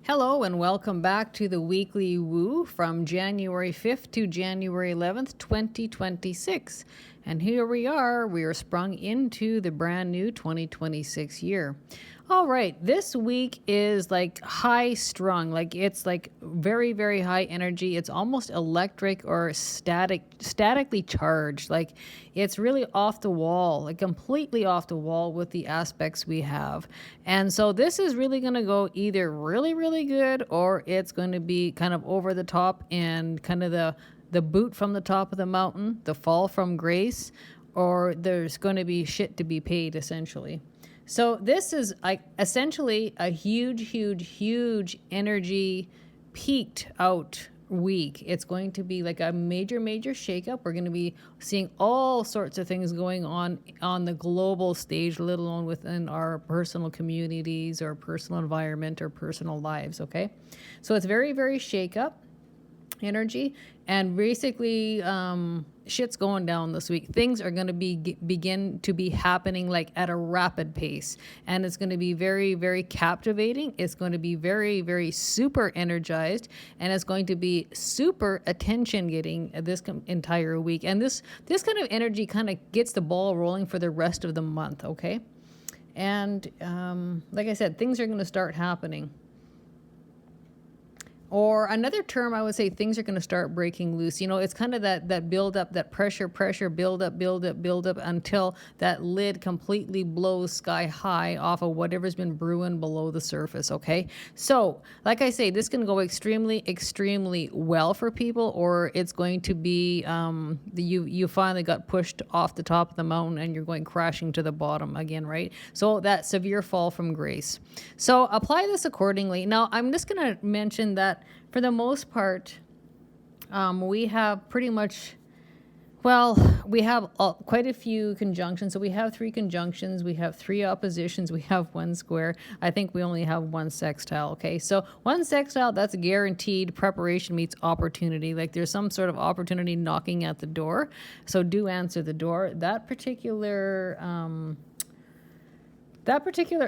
Hello and welcome back to the Weekly Woo from January 5th to January 11th, 2026. And here we are sprung into the brand new 2026 year. All right, this week is like high strung, like it's like very, very high energy. It's almost electric or statically charged. Like it's really off the wall, like completely off the wall with the aspects we have. And so this is really going to go either really, really good or it's going to be kind of over the top and kind of the boot from the top of the mountain, the fall from grace, or there's going to be shit to be paid essentially. So this is like essentially a huge energy peaked out week. It's going to be like a major shakeup. We're going to be seeing all sorts of things going on the global stage, let alone within our personal communities or personal environment or personal lives. Okay, so it's very shakeup energy, and basically shit's going down this week. Things are going to begin to be happening like at a rapid pace, and it's going to be very captivating. It's going to be very super energized, and it's going to be super attention getting this entire week. And this kind of energy kind of gets the ball rolling for the rest of the month. Okay, and like I said, things are going to start happening. Or another term, I would say things are going to start breaking loose. You know, it's kind of that build up, that pressure, build up until that lid completely blows sky high off of whatever's been brewing below the surface. Okay. So like I say, this can go extremely well for people, or it's going to be, you finally got pushed off the top of the mountain and you're going crashing to the bottom again. Right. So that severe fall from grace. So apply this accordingly. Now I'm just going to mention that for the most part, we have pretty much, we have quite a few conjunctions. So we have 3 conjunctions, we have 3 oppositions, we have 1 square. I think we only have 1 sextile. Okay, so 1 sextile, that's guaranteed preparation meets opportunity. Like there's some sort of opportunity knocking at the door. So do answer the door. That particular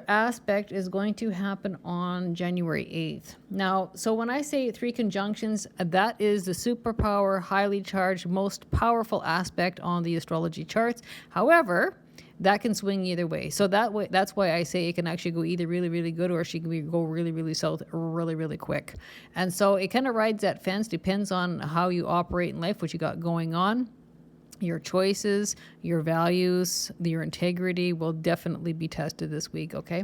aspect is going to happen on January 8th. Now, so when I say 3 conjunctions, that is the superpower, highly charged, most powerful aspect on the astrology charts. However, that can swing either way. So that's why I say it can actually go either really good, or she can go really south really quick. And so it kind of rides that fence, depends on how you operate in life, what you got going on. Your choices, your values, your integrity will definitely be tested this week, okay?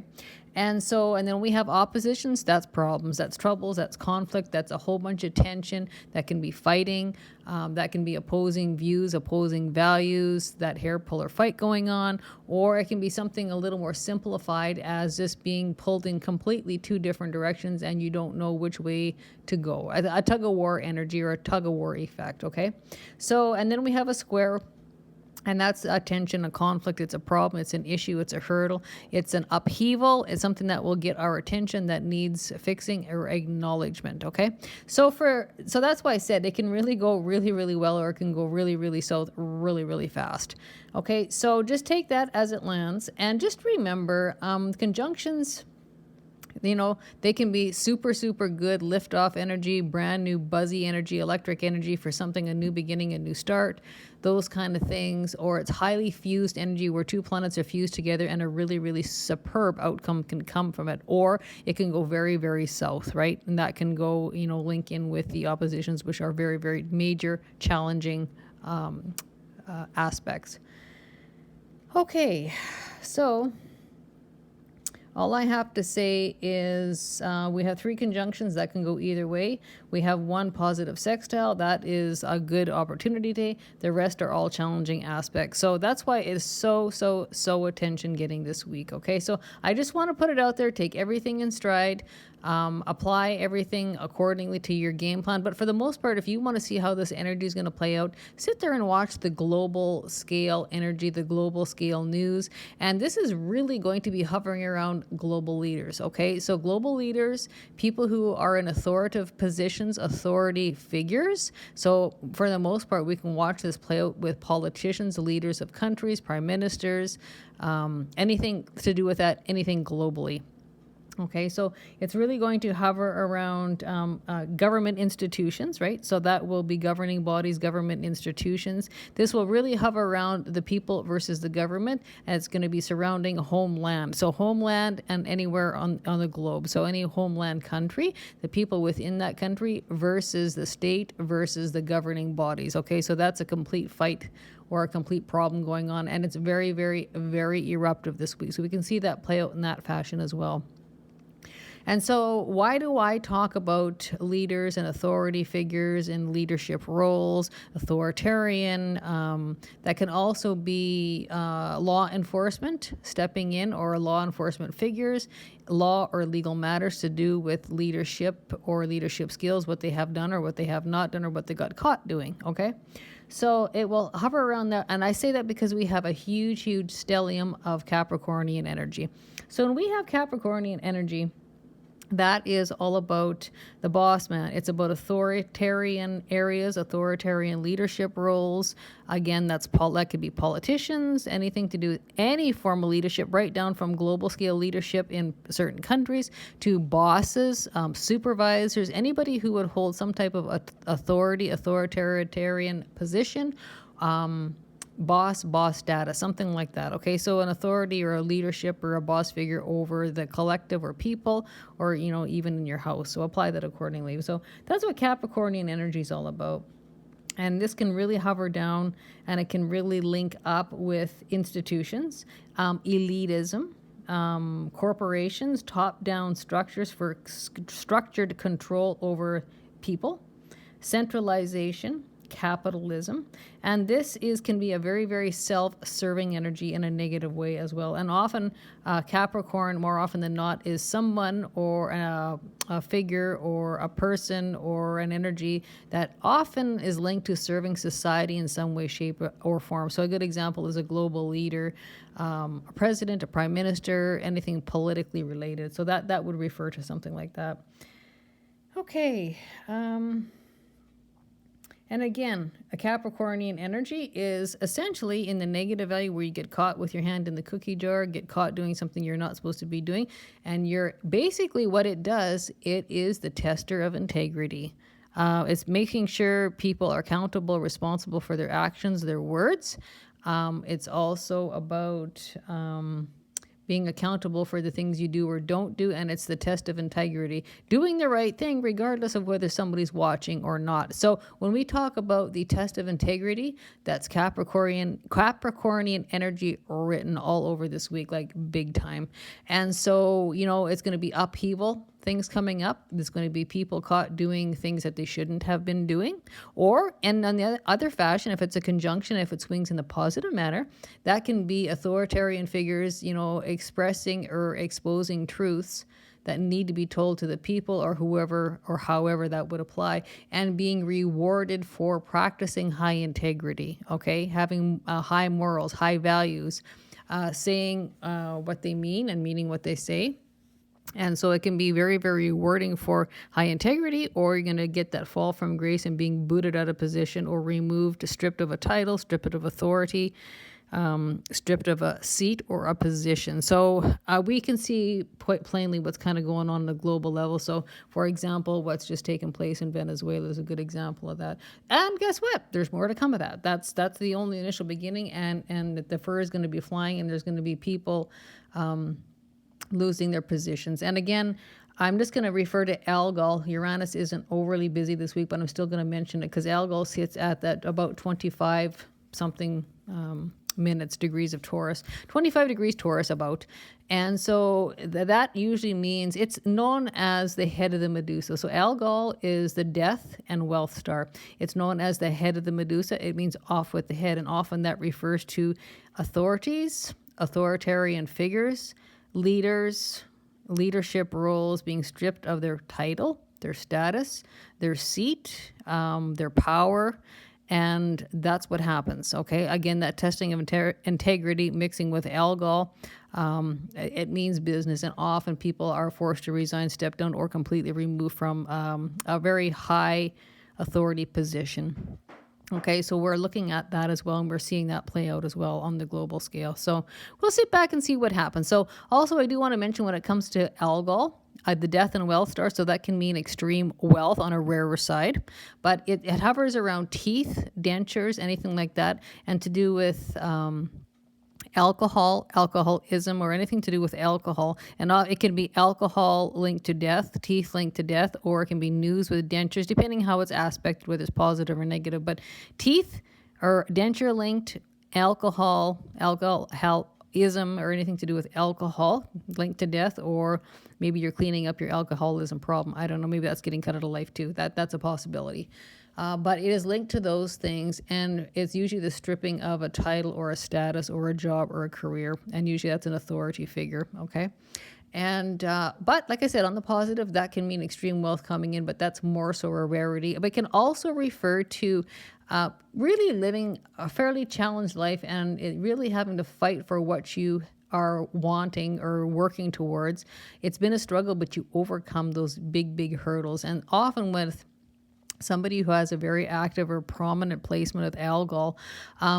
And then we have oppositions. That's problems, that's troubles, that's conflict, that's a whole bunch of tension. That can be fighting, that can be opposing views, opposing values, that hair puller fight going on, or it can be something a little more simplified as just being pulled in completely 2 different directions and you don't know which way to go. A tug-of-war energy or a tug-of-war effect, okay? So, and then we have a square. And that's a tension, a conflict, it's a problem, it's an issue, it's a hurdle, it's an upheaval, it's something that will get our attention that needs fixing or acknowledgement, okay? So that's why I said it can really go really well, or it can go really south really fast. Okay, so just take that as it lands, and just remember, conjunctions, you know, they can be super good liftoff energy, brand new buzzy energy, electric energy for something, a new beginning, a new start, those kind of things. Or it's highly fused energy where 2 planets are fused together and a really superb outcome can come from it. Or it can go very south, right? And that can go, you know, link in with the oppositions, which are very major, challenging aspects. Okay, so all I have to say is we have 3 conjunctions that can go either way. We have 1 positive sextile. That is a good opportunity day. The rest are all challenging aspects. So that's why it's so attention getting this week. Okay, so I just want to put it out there. Take everything in stride. Apply everything accordingly to your game plan. But for the most part, if you want to see how this energy is going to play out, sit there and watch the global scale energy, the global scale news. And this is really going to be hovering around global leaders. Okay, so global leaders, people who are in authoritative positions, authority figures. So for the most part, we can watch this play out with politicians, leaders of countries, prime ministers, anything to do with that, anything globally. Okay, so it's really going to hover around government institutions, right? So that will be governing bodies, government institutions. This will really hover around the people versus the government, and it's going to be surrounding homeland. So homeland and anywhere on the globe. So any homeland country, the people within that country versus the state versus the governing bodies. Okay, so that's a complete fight or a complete problem going on, and it's very, very, very eruptive this week. So we can see that play out in that fashion as well. And so, why do I talk about leaders and authority figures in leadership roles, authoritarian? That can also be law enforcement stepping in, or law enforcement figures, law or legal matters to do with leadership or leadership skills, what they have done or what they have not done or what they got caught doing. Okay. So it will hover around there. And I say that because we have a huge, huge stellium of Capricornian energy. So when we have Capricornian energy, that is all about the boss man. It's about authoritarian areas, authoritarian leadership roles. Again, that could be politicians, anything to do with any form of leadership, right down from global scale leadership in certain countries to bosses, supervisors, anybody who would hold some type of authoritarian position. Boss status, something like that. Okay, so an authority or a leadership or a boss figure over the collective or people, or even in your house. So apply that accordingly. So that's what Capricornian energy is all about. And this can really hover down, and it can really link up with institutions, elitism, corporations, top-down structures for structured control over people, centralization, capitalism, and this can be a very, very self-serving energy in a negative way as well. And often Capricorn, more often than not, is someone or a figure or a person or an energy that often is linked to serving society in some way, shape, or form. So a good example is a global leader, a president, a prime minister, anything politically related. So that would refer to something like that. Okay. And again, a Capricornian energy is essentially in the negative value, where you get caught with your hand in the cookie jar, get caught doing something you're not supposed to be doing. And you're basically, what it does, it is the tester of integrity. It's making sure people are accountable, responsible for their actions, their words. It's also about being accountable for the things you do or don't do, and it's the test of integrity, doing the right thing regardless of whether somebody's watching or not. So when we talk about the test of integrity, that's Capricornian energy written all over this week, like big time. And so, it's going to be upheaval, things coming up. There's going to be people caught doing things that they shouldn't have been doing. And on the other fashion, if it's a conjunction, if it swings in the positive manner, that can be authoritarian figures, expressing or exposing truths that need to be told to the people or whoever or however that would apply, and being rewarded for practicing high integrity, okay? Having high morals, high values, saying what they mean and meaning what they say. And so it can be very, very rewarding for high integrity, or you're going to get that fall from grace and being booted out of position or removed, stripped of a title, stripped of authority, stripped of a seat or a position. So we can see quite plainly what's kind of going on a global level. So, for example, what's just taken place in Venezuela is a good example of that. And guess what? There's more to come of that. That's the only initial beginning, and the fur is going to be flying, and there's going to be people losing their positions. And again, I'm just going to refer to Algol. Uranus isn't overly busy this week, but I'm still going to mention it because Algol sits at that about 25 something degrees of Taurus, 25 degrees Taurus about. And so that usually means it's known as the head of the Medusa. So Algol is the death and wealth star. It's known as the head of the Medusa. It means off with the head. And often that refers to authorities, authoritarian figures, leaders, leadership roles being stripped of their title, their status, their seat, their power, and that's what happens, okay? Again, that testing of integrity mixing with Algol, it means business, and often people are forced to resign, step down, or completely removed from a very high authority position. Okay, so we're looking at that as well, and we're seeing that play out as well on the global scale. So we'll sit back and see what happens. So also, I do want to mention when it comes to algol, the death and wealth star, so that can mean extreme wealth on a rarer side, but it hovers around teeth, dentures, anything like that, and to do with alcohol, alcoholism, or anything to do with alcohol. And it can be alcohol linked to death, teeth linked to death, or it can be news with dentures, depending how it's aspected, whether it's positive or negative. But teeth or denture linked, alcoholism, or anything to do with alcohol linked to death, or maybe you're cleaning up your alcoholism problem. I don't know. Maybe that's getting cut out of life too. That's a possibility. But it is linked to those things, and it's usually the stripping of a title or a status or a job or a career, and usually that's an authority figure, okay? And but like I said, on the positive, that can mean extreme wealth coming in, but that's more so a rarity. But it can also refer to really living a fairly challenged life, and it really having to fight for what you are wanting or working towards. It's been a struggle, but you overcome those big hurdles, and often with somebody who has a very active or prominent placement with algol,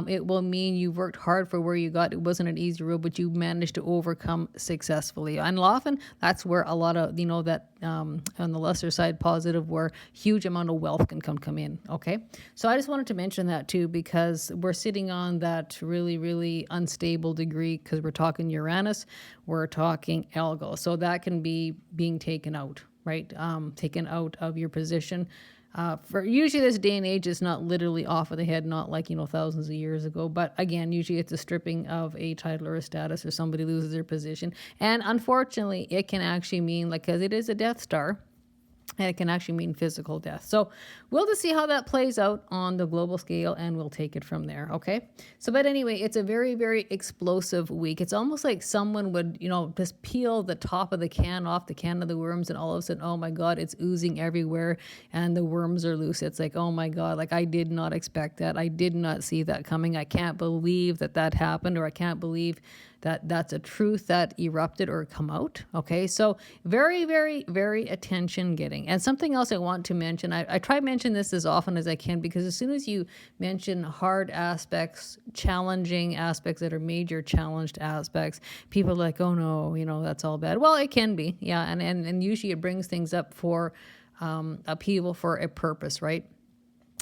it will mean you've worked hard for where you got. It wasn't an easy road, but you managed to overcome successfully. And often that's where a lot of, that on the lesser side positive, where huge amount of wealth can come in. Okay. So I just wanted to mention that too, because we're sitting on that really unstable degree, because we're talking Uranus, we're talking algol. So that can be being taken out, right? Taken out of your position. For usually this day and age, it's not literally off of the head, not like, thousands of years ago. But again, usually it's a stripping of a title or a status, or somebody loses their position. And unfortunately, it can actually mean, because it is a Death Star, and it can actually mean physical death. So we'll just see how that plays out on the global scale, and we'll take it from there, okay? So, but anyway, it's a very explosive week. It's almost like someone would, just peel the top of the can off the can of the worms, and all of a sudden, oh my God, it's oozing everywhere, and the worms are loose. It's like, oh my God, I did not expect that. I did not see that coming. I can't believe that happened, or I can't believe that that's a truth that erupted or come out. Okay, so very attention getting. And something else I want to mention, I try to mention this as often as I can, because as soon as you mention hard aspects, challenging aspects that are major challenged aspects, people are like, oh no, that's all bad. Well, it can be, yeah, and usually it brings things up for upheaval for a purpose, right?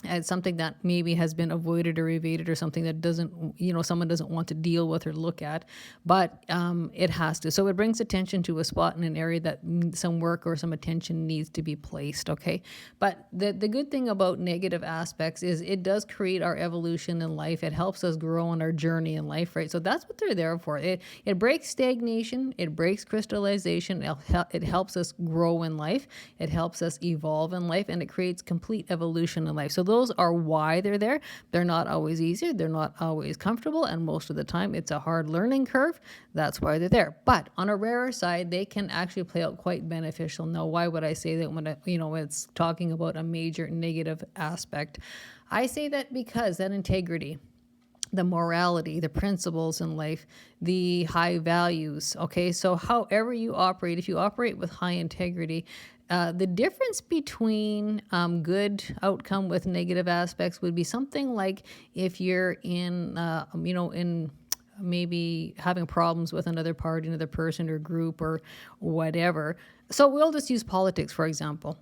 As something that maybe has been avoided or evaded, or something that doesn't, someone doesn't want to deal with or look at, but it has to. So it brings attention to a spot in an area that some work or some attention needs to be placed, okay? But the good thing about negative aspects is it does create our evolution in life. It helps us grow on our journey in life, right? So that's what they're there for. It breaks stagnation, it breaks crystallization, it helps us grow in life, it helps us evolve in life, and it creates complete evolution in life. So those are why they're there. They're not always easy. They're not always comfortable. And most of the time, it's a hard learning curve. That's why they're there. But on a rarer side, they can actually play out quite beneficial. Now, why would I say that when it's talking about a major negative aspect? I say that because that integrity, the morality, the principles in life, the high values. Okay, so however you operate, if you operate with high integrity, the difference between good outcome with negative aspects would be something like if you're in maybe having problems with another party, another person or group or whatever. So we'll just use politics, for example.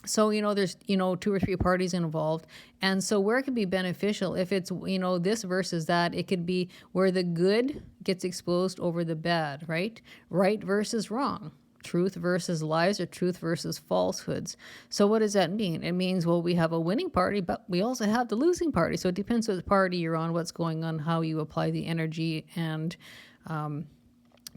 So, there's, 2 or 3 parties involved. And so where it could be beneficial, if it's, this versus that, it could be where the good gets exposed over the bad, right? Right versus wrong. Truth versus lies, or truth versus falsehoods. So what does that mean? It means, well, we have a winning party, but we also have the losing party. So it depends what party you're on, what's going on, how you apply the energy, and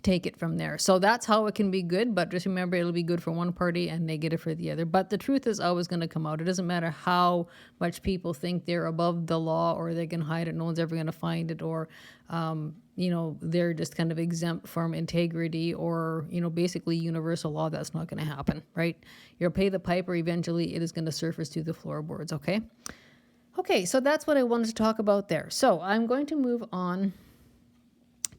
take it from there. So that's how it can be good, but just remember, it'll be good for one party and negative for the other. But the truth is always going to come out. It doesn't matter how much people think they're above the law, or they can hide it, no one's ever going to find it, or they're just kind of exempt from integrity, or basically universal law. That's not going to happen, right? You'll pay the piper. Eventually it is going to surface to the floorboards. Okay, so that's what I wanted to talk about there. So I'm going to move on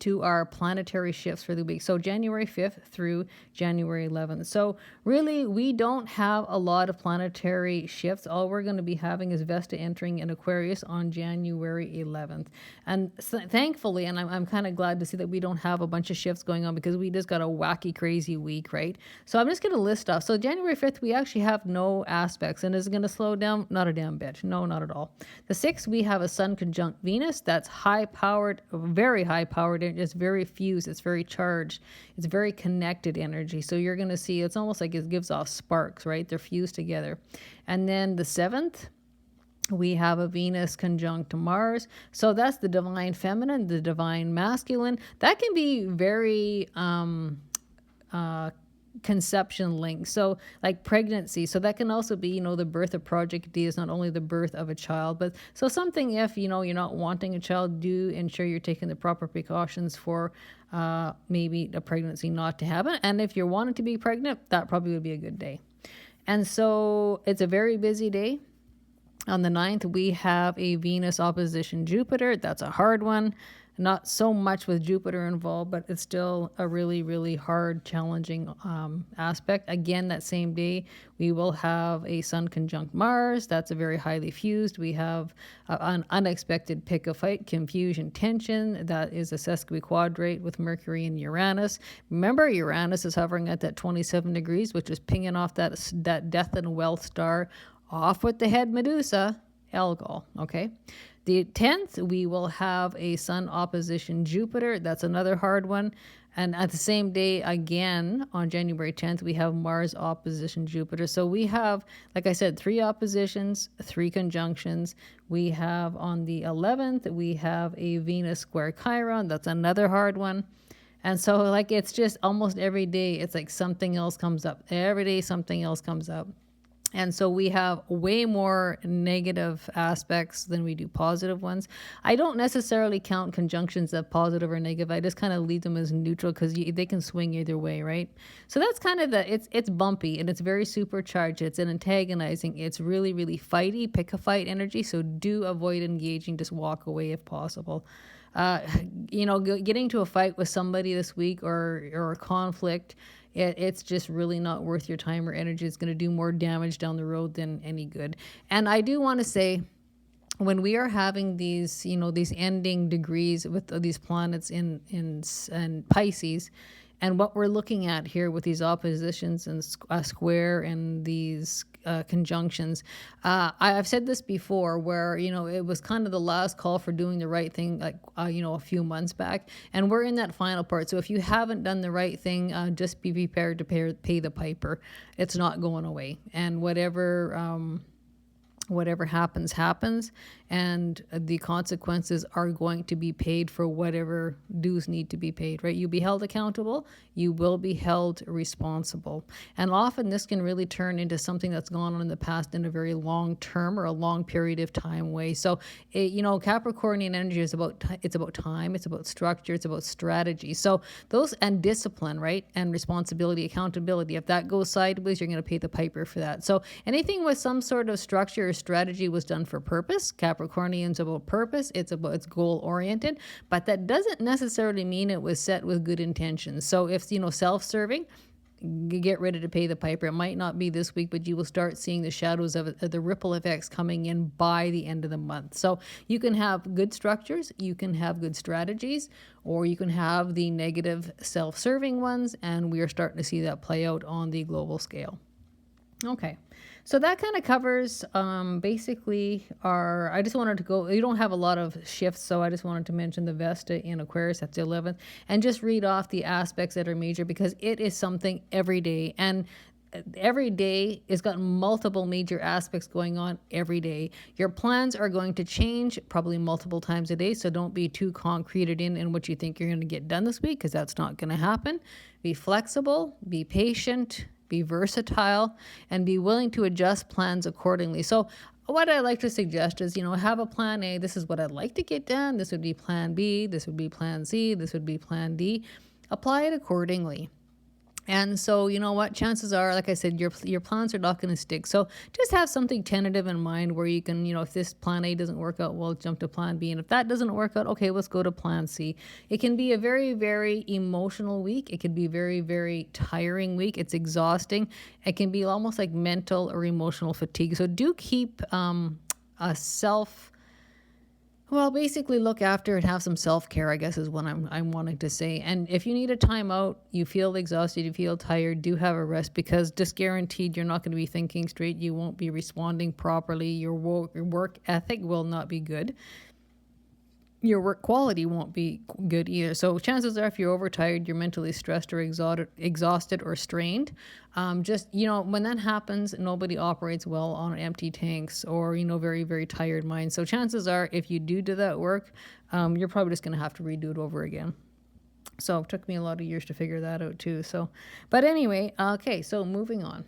to our planetary shifts for the week. So January 5th through January 11th. So really, we don't have a lot of planetary shifts. All we're going to be having is Vesta entering in Aquarius on January 11th. And thankfully, and I'm kind of glad to see that we don't have a bunch of shifts going on, because we just got a wacky, crazy week, right? So I'm just going to list off. So January 5th, we actually have no aspects, and is it going to slow down? Not a damn bit. No, not at all. The 6th, we have a Sun conjunct Venus. That's high-powered, very high-powered. It's very fused. It's very charged. It's very connected energy. So you're going to see it's almost like it gives off sparks, right? They're fused together. And then the 7th, we have a Venus conjunct Mars. So that's the divine feminine, the divine masculine. That can be very conception linked. So like pregnancy. So that can also be, the birth of Project D is not only the birth of a child, but so something if, you're not wanting a child, do ensure you're taking the proper precautions for maybe a pregnancy not to happen. And if you're wanting to be pregnant, that probably would be a good day. And so it's a very busy day. On the 9th, we have a Venus opposition Jupiter. That's a hard one. Not so much with Jupiter involved, but it's still a really, really hard, challenging aspect. Again, that same day, we will have a Sun conjunct Mars. That's a very highly fused. We have an unexpected pick a fight, confusion, tension. That is a sesquiquadrate with Mercury and Uranus. Remember, Uranus is hovering at that 27 degrees, which is pinging off that death and wealth star. Off with the head, Medusa, Algol, okay? The 10th, we will have a Sun opposition Jupiter. That's another hard one. And at the same day, again, on January 10th, we have Mars opposition Jupiter. So we have, like I said, 3 oppositions, 3 conjunctions. We have on the 11th, we have a Venus square Chiron. That's another hard one. And so like it's just almost every day, it's like something else comes up. Every day, something else comes up. And so we have way more negative aspects than we do positive ones. I don't necessarily count conjunctions as positive or negative. I just kind of leave them as neutral because they can swing either way, right? So that's kind of it's bumpy and it's very supercharged. It's an antagonizing. It's really, really fighty, pick a fight energy. So do avoid engaging. Just walk away if possible. Getting to a fight with somebody this week or a conflict, it's just really not worth your time or energy. It's going to do more damage down the road than any good. And I do want to say, when we are having these, these ending degrees with these planets in Pisces, and what we're looking at here with these oppositions and square and these conjunctions, I've said this before, where it was kind of the last call for doing the right thing, like a few months back, and we're in that final part. So if you haven't done the right thing, just be prepared to pay the piper. It's not going away, and whatever happens, and the consequences are going to be paid for whatever dues need to be paid, right? You'll be held accountable. You will be held responsible. And often this can really turn into something that's gone on in the past in a very long term or a long period of time way. So, Capricornian energy is about time, it's about structure, it's about strategy. So those, and discipline, right? And responsibility, accountability. If that goes sideways, you're going to pay the piper for that. So anything with some sort of structure or strategy was done for purpose. Capricornian's about purpose. It's goal oriented, but that doesn't necessarily mean it was set with good intentions. So if self-serving, get ready to pay the piper. It might not be this week, but you will start seeing the shadows of the ripple effects coming in by the end of the month. So you can have good structures, you can have good strategies, or you can have the negative self-serving ones, and we are starting to see that play out on the global scale. Okay, so that kind of covers basically I just wanted to go, you don't have a lot of shifts, so I just wanted to mention the Vesta in Aquarius at the 11th and just read off the aspects that are major, because it is something every day. And every day has got multiple major aspects going on every day. Your plans are going to change probably multiple times a day, so don't be too concreted in what you think you're going to get done this week, because that's not going to happen. Be flexible, be patient, be versatile, and be willing to adjust plans accordingly. So what I like to suggest is, have a plan A. This is what I'd like to get done. This would be plan B. This would be plan C. This would be plan D. Apply it accordingly. And so, you know what? Chances are, like I said, your plans are not going to stick. So just have something tentative in mind where you can, if this plan A doesn't work out, we'll jump to plan B. And if that doesn't work out, okay, let's go to plan C. It can be a very, very emotional week. It could be very, very tiring week. It's exhausting. It can be almost like mental or emotional fatigue. So do keep a self. Well, basically look after and have some self-care, I guess is what I'm wanting to say. And if you need a timeout, you feel exhausted, you feel tired, do have a rest, because just guaranteed you're not going to be thinking straight. You won't be responding properly. Your work ethic will not be good. Your work quality won't be good either. So chances are, if you're overtired, you're mentally stressed or exhausted or strained. Just, when that happens, nobody operates well on empty tanks or, very, very tired minds. So chances are, if you do that work, you're probably just going to have to redo it over again. So it took me a lot of years to figure that out too. But anyway, okay, so moving on.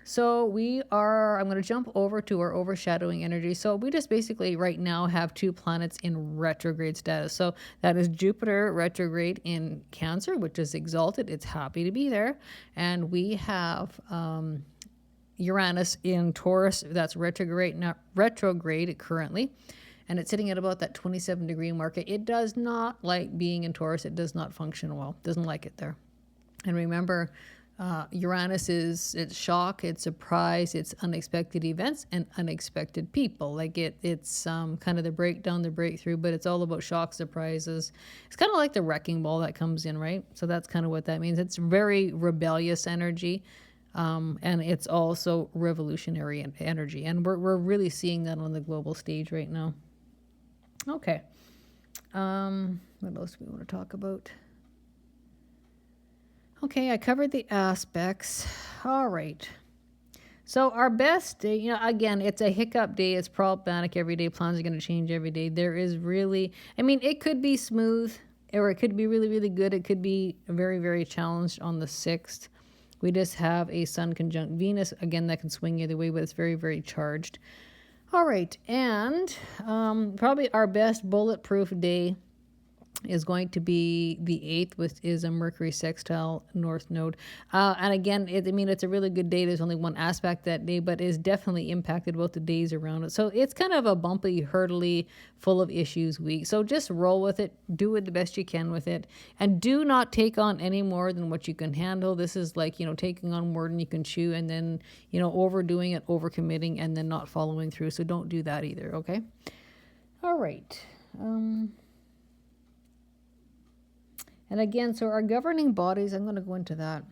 So I'm going to jump over to our overshadowing energy. So we just basically right now have 2 planets in retrograde status. So that is Jupiter retrograde in Cancer, which is exalted. It's happy to be there. And we have Uranus in Taurus. That's retrograde currently. And it's sitting at about that 27-degree mark. It does not like being in Taurus. It does not function well. Doesn't like it there. And remember, Uranus it's shock, it's surprise, it's unexpected events and unexpected people. Like it's kind of the breakdown, the breakthrough, but it's all about shock, surprises. It's kind of like the wrecking ball that comes in, right? So that's kind of what that means. It's very rebellious energy, and it's also revolutionary energy, and we're really seeing that on the global stage right now. Okay, what else do we want to talk about? Okay, I covered the aspects. All right. So our best day, again, it's a hiccup day. It's problematic every day. Plans are going to change every day. There is really, it could be smooth or it could be really, really good. It could be very, very challenged on the 6th. We just have a Sun conjunct Venus. Again, that can swing either way, but it's very, very charged. All right. And probably our best bulletproof day is going to be the 8th, which is a Mercury sextile North Node. And again, it's a really good day. There's only one aspect that day, but is definitely impacted both the days around it. So it's kind of a bumpy, hurdly, full of issues week. So just roll with it. Do it the best you can with it. And do not take on any more than what you can handle. This is like, taking on more than you can chew and then, overdoing it, overcommitting, and then not following through. So don't do that either, okay? All right. And again, so our governing bodies, I'm going to go into that.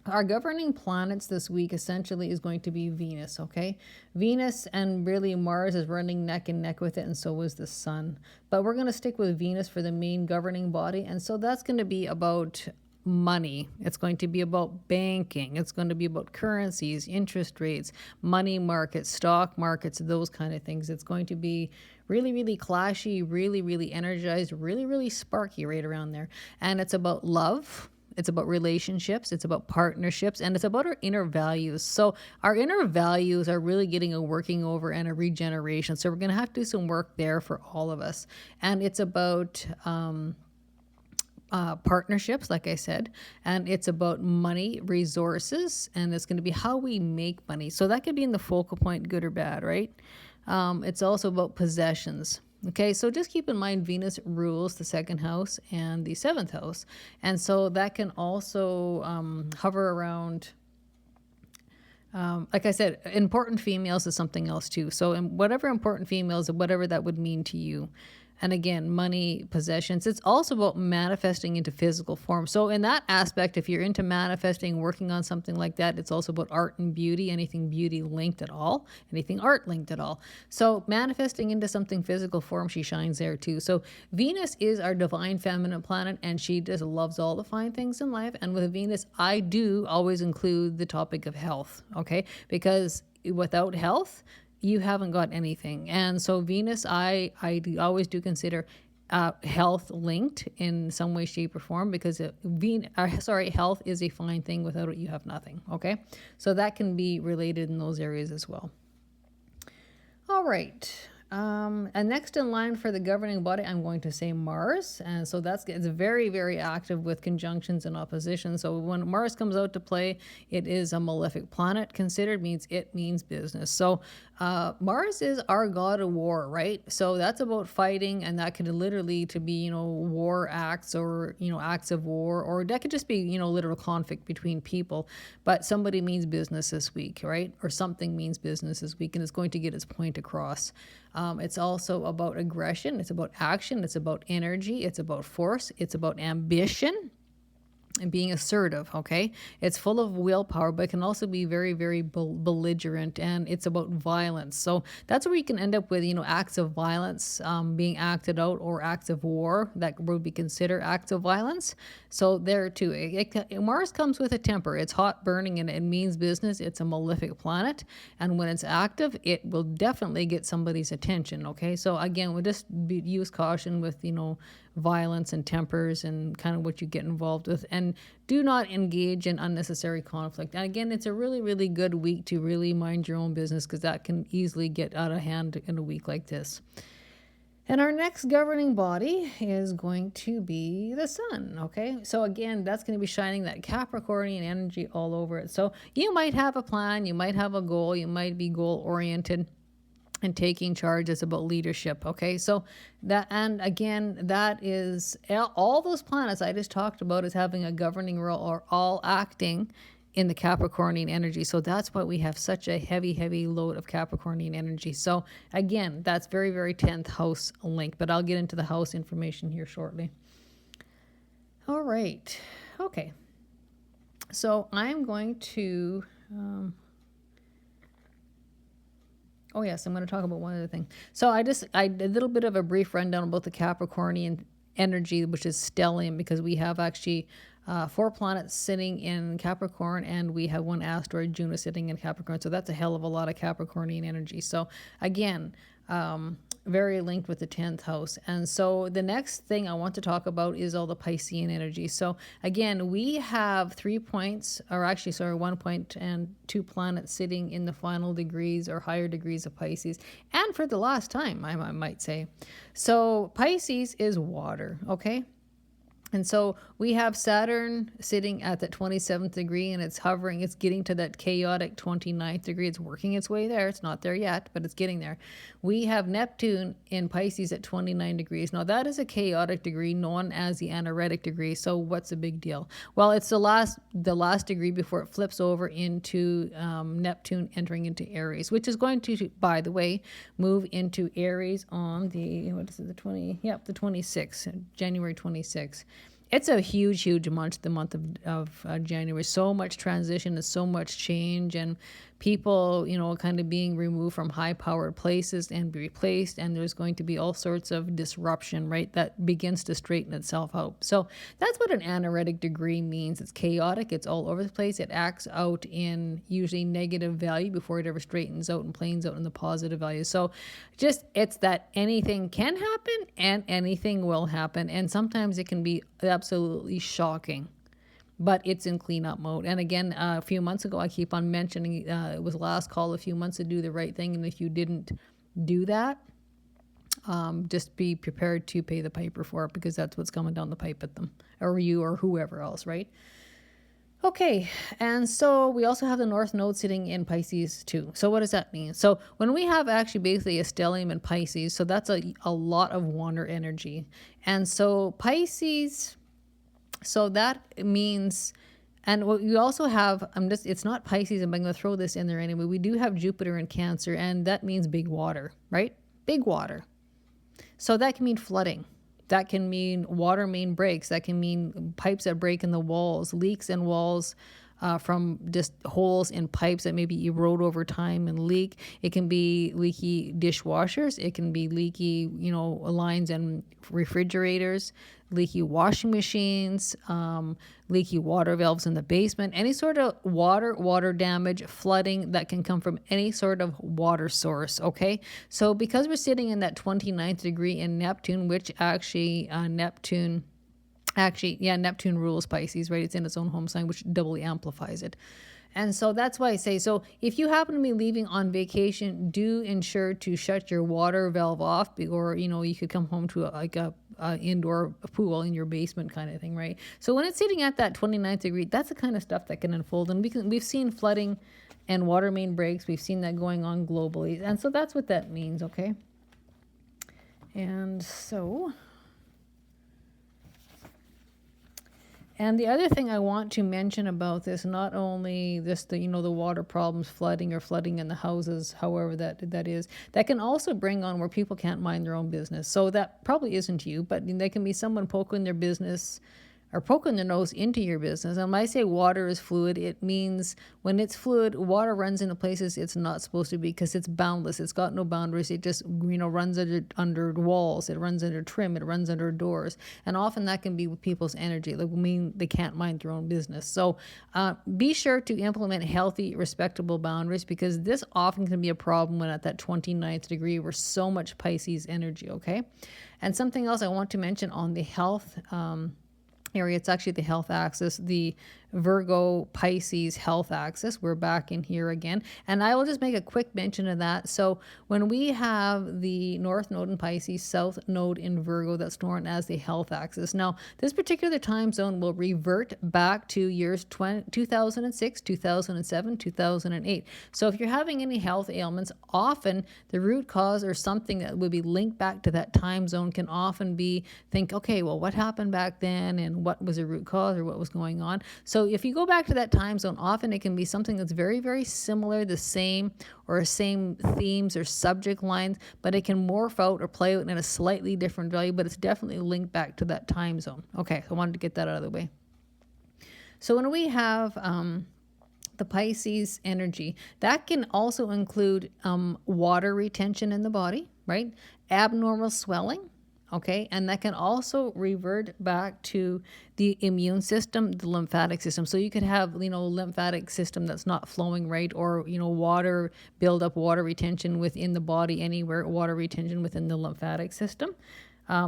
Our governing planets this week essentially is going to be Venus, okay? Venus and really Mars is running neck and neck with it, and so is the Sun. But we're going to stick with Venus for the main governing body, and so that's going to be about money. It's going to be about banking. It's going to be about currencies, interest rates, money markets, stock markets, those kind of things. It's going to be really, really clashy, really, really energized, really, really sparky right around there. And it's about love. It's about relationships. It's about partnerships. And it's about our inner values. So our inner values are really getting a working over and a regeneration. So we're going to have to do some work there for all of us. And it's about partnerships, like I said, and it's about money, resources, and it's going to be how we make money. So that could be in the focal point, good or bad, right? It's also about possessions. Okay, so just keep in mind Venus rules the 2nd house and the 7th house. And so that can also hover around, like I said, important females is something else too. So whatever important females, whatever that would mean to you. And again, money, possessions. It's also about manifesting into physical form. So in that aspect, if you're into manifesting, working on something like that, it's also about art and beauty, anything beauty linked at all, anything art linked at all. So manifesting into something physical form, she shines there too. So Venus is our divine feminine planet, and she just loves all the fine things in life. And with Venus, I do always include the topic of health, okay? Because without health, you haven't got anything. And so Venus, I always do consider health linked in some way, shape, or form, because health is a fine thing. Without it, you have nothing. Okay, so that can be related in those areas as well. All right. And next in line for the governing body, I'm going to say Mars. And so it's very, very active with conjunctions and opposition. So when Mars comes out to play, it is a malefic planet considered, means it means business. So Mars is our god of war, right? So that's about fighting, and that could literally to be, war acts or, acts of war, or that could just be, literal conflict between people. But somebody means business this week, right? Or something means business this week, and it's going to get its point across. It's also about aggression. It's about action. It's about energy. It's about force. It's about ambition and being assertive, okay? It's full of willpower, but it can also be very, very belligerent, and it's about violence. So that's where you can end up with, acts of violence being acted out, or acts of war that would be considered acts of violence. So there too, Mars comes with a temper. It's hot, burning, and it means business. It's a malefic planet, and when it's active, it will definitely get somebody's attention, okay? So again, we'll just use caution with, violence and tempers and kind of what you get involved with, and do not engage in unnecessary conflict. And again, it's a really, really good week to really mind your own business, because that can easily get out of hand in a week like this. And our next governing body is going to be the sun, okay? So again, that's going to be shining that Capricornian energy all over it. So you might have a plan, you might have a goal, you might be goal-oriented, and taking charge is about leadership, okay? So that, and again, that is all those planets I just talked about as having a governing role are all acting in the Capricornian energy. So that's why we have such a heavy, heavy load of Capricornian energy. So again, that's very, very 10th house link, but I'll get into the house information here shortly. All right. Okay. So I'm going to... Oh yes, I'm going to talk about one other thing. So I did a little bit of a brief rundown about the Capricornian energy, which is stellium, because we have actually 4 planets sitting in Capricorn, and we have 1 asteroid, Juno, sitting in Capricorn. So that's a hell of a lot of Capricornian energy. So again, very linked with the 10th house. And so the next thing I want to talk about is all the Piscean energy. So again, we have 3 points, or actually, sorry, 1 point and 2 planets sitting in the final degrees or higher degrees of Pisces. And for the last time, I might say. So Pisces is water, okay? And so we have Saturn sitting at that 27th degree, and it's hovering. It's getting to that chaotic 29th degree. It's working its way there. It's not there yet, but it's getting there. We have Neptune in Pisces at 29 degrees. Now, that is a chaotic degree known as the anaretic degree. So what's the big deal? Well, it's the last degree before it flips over into Neptune entering into Aries, which is going to, by the way, move into Aries on the 26th, January 26th. It's a huge, huge month, the month of January. So much transition and so much change, and people, kind of being removed from high-powered places and be replaced, and there's going to be all sorts of disruption, right, that begins to straighten itself out. So that's what an anaretic degree means. It's chaotic. It's all over the place. It acts out in usually negative value before it ever straightens out and planes out in the positive value. So it's that anything can happen and anything will happen, and sometimes it can be absolutely shocking, but it's in cleanup mode. And again, a few months ago, I keep on mentioning, it was last call a few months to do the right thing. And if you didn't do that, just be prepared to pay the piper for it, because that's what's coming down the pipe at them, or you or whoever else, right? Okay, and so we also have the North Node sitting in Pisces too. So what does that mean? So when we have actually basically a stellium in Pisces, so that's a lot of water energy. And so Pisces... So that means, and what you also have, it's not Pisces, but I'm going to throw this in there anyway. We do have Jupiter in Cancer, and that means big water, right? Big water. So that can mean flooding. That can mean water main breaks. That can mean pipes that break in the walls, leaks in walls, from just holes in pipes that maybe erode over time and leak. It can be leaky dishwashers. It can be leaky, lines and refrigerators, leaky washing machines, leaky water valves in the basement, any sort of water damage, flooding that can come from any sort of water source, okay? So because we're sitting in that 29th degree in Neptune, which actually Neptune Actually, yeah, Neptune rules Pisces, right? It's in its own home sign, which doubly amplifies it. And so that's why I say, so if you happen to be leaving on vacation, do ensure to shut your water valve off, or, you could come home to a indoor pool in your basement kind of thing, right? So when it's sitting at that 29th degree, that's the kind of stuff that can unfold. And we've seen flooding and water main breaks. We've seen that going on globally. And so that's what that means, okay? And so... And the other thing I want to mention about this, not only this, the water problems, flooding in the houses, however that is, that can also bring on where people can't mind their own business. So that probably isn't you, but they can be someone poking their business or poking their nose into your business. And when I say water is fluid, it means when it's fluid, water runs into places it's not supposed to be because it's boundless. It's got no boundaries. It just, runs under walls. It runs under trim. It runs under doors. And often that can be with people's energy. Like, mean they can't mind their own business. So be sure to implement healthy, respectable boundaries, because this often can be a problem when at that 29th degree, we're so much Pisces energy, okay? And something else I want to mention on the health area, it's actually the health axis, the Virgo Pisces health axis. We're back in here again, and I will just make a quick mention of that. So when we have the North Node in Pisces, South Node in Virgo, that's known as the health axis. Now this particular time zone will revert back to years 2006, 2007, 2008. So if you're having any health ailments, often the root cause or something that would be linked back to that time zone can often be, okay, well, what happened back then and what was the root cause or what was going on? So if you go back to that time zone, often it can be something that's very, very similar, the same themes or subject lines, but it can morph out or play out in a slightly different value, but it's definitely linked back to that time zone. Okay, I wanted to get that out of the way. So when we have the Pisces energy, that can also include water retention in the body, right? Abnormal swelling. Okay, and that can also revert back to the immune system, the lymphatic system. So you could have, lymphatic system that's not flowing right, or, water buildup, water retention within the body anywhere, water retention within the lymphatic system.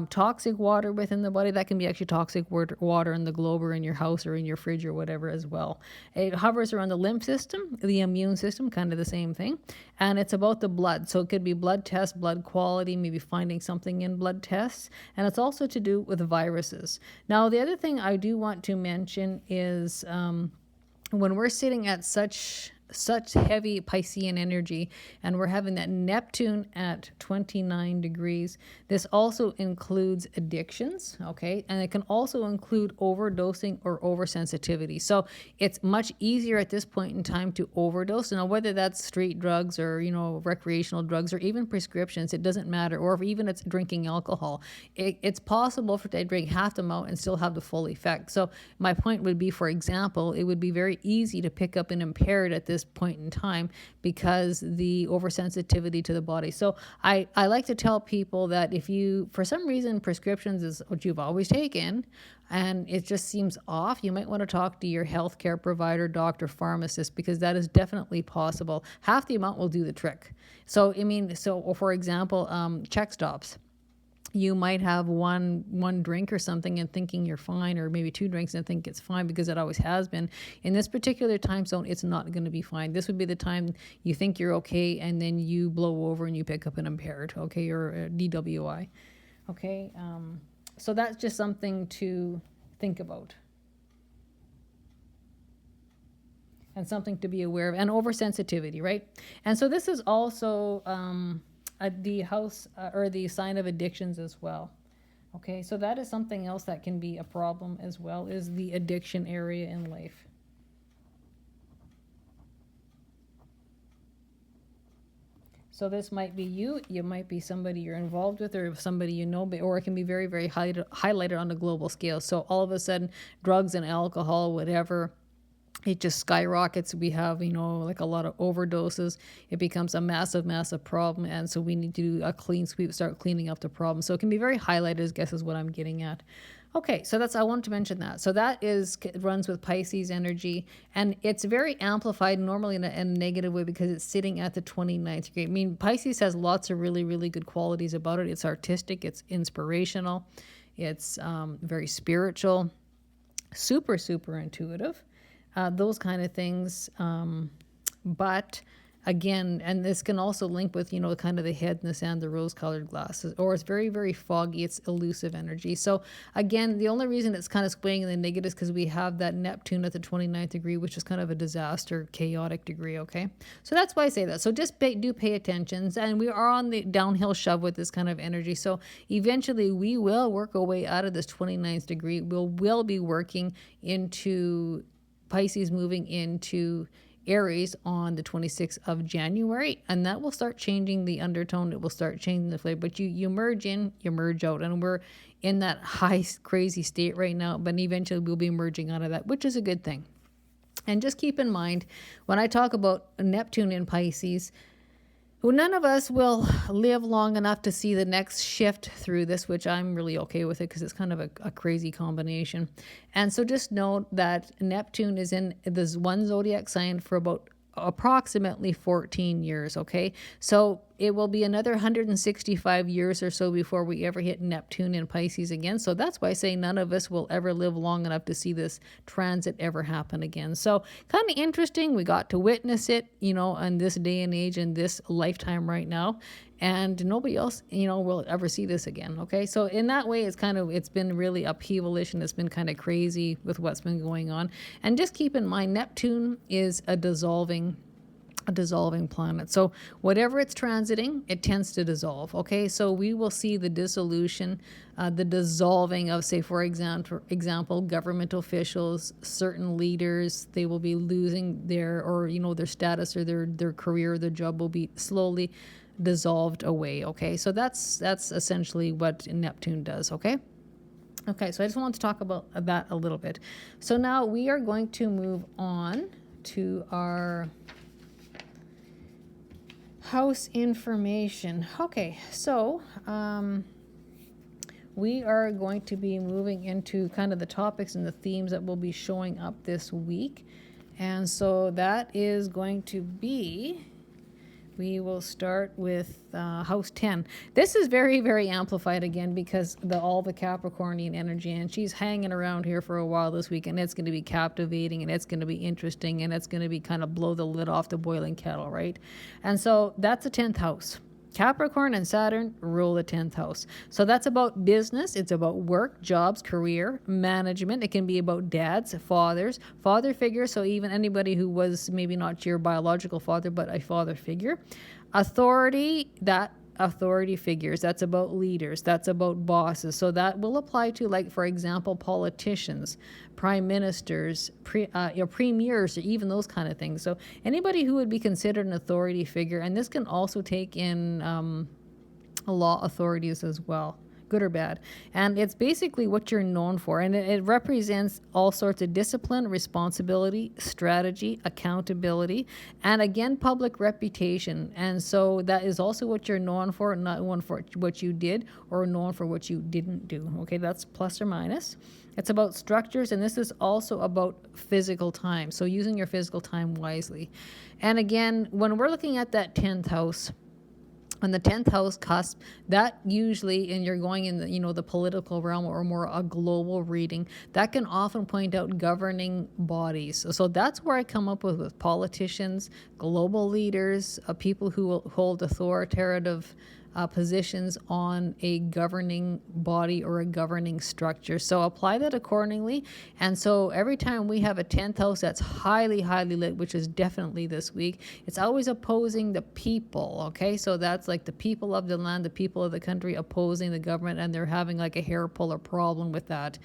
Toxic water within the body, that can be actually toxic water in the globe or in your house or in your fridge or whatever as well. It hovers around the lymph system, the immune system, kind of the same thing. And it's about the blood. So it could be blood tests, blood quality, maybe finding something in blood tests. And it's also to do with viruses. Now, the other thing I do want to mention is when we're sitting at such heavy Piscean energy and we're having that Neptune at 29 degrees, this also includes addictions, okay? And it can also include overdosing or oversensitivity. So it's much easier at this point in time to overdose. Now, whether that's street drugs or, recreational drugs or even prescriptions, it doesn't matter. Or if even it's drinking alcohol, it's possible to drink half the amount and still have the full effect. So my point would be, for example, it would be very easy to pick up an impaired at this point in time because the oversensitivity to the body. So I like to tell people that if you, for some reason, prescriptions is what you've always taken and it just seems off, you might want to talk to your healthcare provider, doctor, pharmacist, because that is definitely possible. Half the amount will do the trick. So, for example, check stops. You might have one drink or something and thinking you're fine, or maybe two drinks and think it's fine because it always has been. In this particular time zone, it's not going to be fine. This would be the time you think you're okay and then you blow over and you pick up an impaired, okay, or a DWI. Okay, so that's just something to think about. And something to be aware of, and oversensitivity, right? And so this is also the house or the sign of addictions as well. Okay, so that is something else that can be a problem as well, is the addiction area in life. So this might be you might be somebody you're involved with, or somebody you know, or it can be very, very highlighted on a global scale. So all of a sudden, drugs and alcohol, whatever, it just skyrockets. We have, like a lot of overdoses. It becomes a massive, massive problem. And so we need to do a clean sweep, start cleaning up the problem. So it can be very highlighted, I guess is what I'm getting at. Okay, so I wanted to mention that. So that runs with Pisces energy, and it's very amplified normally in a negative way because it's sitting at the 29th degree. I mean, Pisces has lots of really, really good qualities about it. It's artistic, it's inspirational. It's very spiritual, super, super intuitive, those kind of things. But again, and this can also link with, kind of the head in the sand, the rose colored glasses, or it's very, very foggy. It's elusive energy. So again, the only reason it's kind of swaying in the negative is because we have that Neptune at the 29th degree, which is kind of a disaster, chaotic degree. Okay. So that's why I say that. So just do pay attention. And we are on the downhill shove with this kind of energy. So eventually we will work our way out of this 29th degree. We'll be working into Pisces, moving into Aries on the 26th of January, and that will start changing the undertone. It will start changing the flavor, but you merge in, you merge out, and we're in that high crazy state right now, but eventually we'll be merging out of that, which is a good thing. And just keep in mind, when I talk about Neptune in Pisces, none of us will live long enough to see the next shift through this, which I'm really okay with it because it's kind of a crazy combination. And so just note that Neptune is in this one zodiac sign for about approximately 14 years, okay? So it will be another 165 years or so before we ever hit Neptune in Pisces again. So that's why I say none of us will ever live long enough to see this transit ever happen again. So kind of interesting. We got to witness it, in this day and age, in this lifetime right now. And nobody else, will ever see this again. Okay. So in that way, it's been really upheavalish, and it's been kind of crazy with what's been going on. And just keep in mind, Neptune is a dissolving planet. So whatever it's transiting, it tends to dissolve. Okay. So we will see the dissolution, the dissolving of, say, for example, government officials, certain leaders. They will be losing their status, or their career, their job will be slowly dissolved away. Okay. So that's essentially what Neptune does. Okay. Okay. So I just wanted to talk about that a little bit. So now we are going to move on to our house information. Okay, so we are going to be moving into kind of the topics and the themes that will be showing up this week. And so that is going to be, we will start with house 10. This is very, very amplified again because all the Capricornian energy, and she's hanging around here for a while this week, and it's going to be captivating, and it's going to be interesting, and it's going to be kind of blow the lid off the boiling kettle, right? And so that's the 10th house. Capricorn and Saturn rule the 10th house. So that's about business. It's about work, jobs, career, management. It can be about dads, fathers, father figures. So even anybody who was maybe not your biological father, but a father figure. Authority figures. That's about leaders. That's about bosses. So that will apply to, like, for example, politicians, prime ministers, premiers, or even those kind of things. So anybody who would be considered an authority figure, and this can also take in law authorities as well, good or bad. And it's basically what you're known for. And it represents all sorts of discipline, responsibility, strategy, accountability, and again, public reputation. And so that is also what you're known for, not known for what you did or known for what you didn't do. Okay, that's plus or minus. It's about structures, and this is also about physical time. So using your physical time wisely. And again, when we're looking at that 10th house, on the 10th house cusp, that usually, and you're going in the political realm or more a global reading, that can often point out governing bodies. So that's where I come up with politicians, global leaders, people who will hold authoritative positions on a governing body or a governing structure. So apply that accordingly. And so every time we have a 10th house that's highly, highly lit, which is definitely this week, it's always opposing the people. Okay. So that's like the people of the land, the people of the country opposing the government, and they're having like a hair puller problem with that.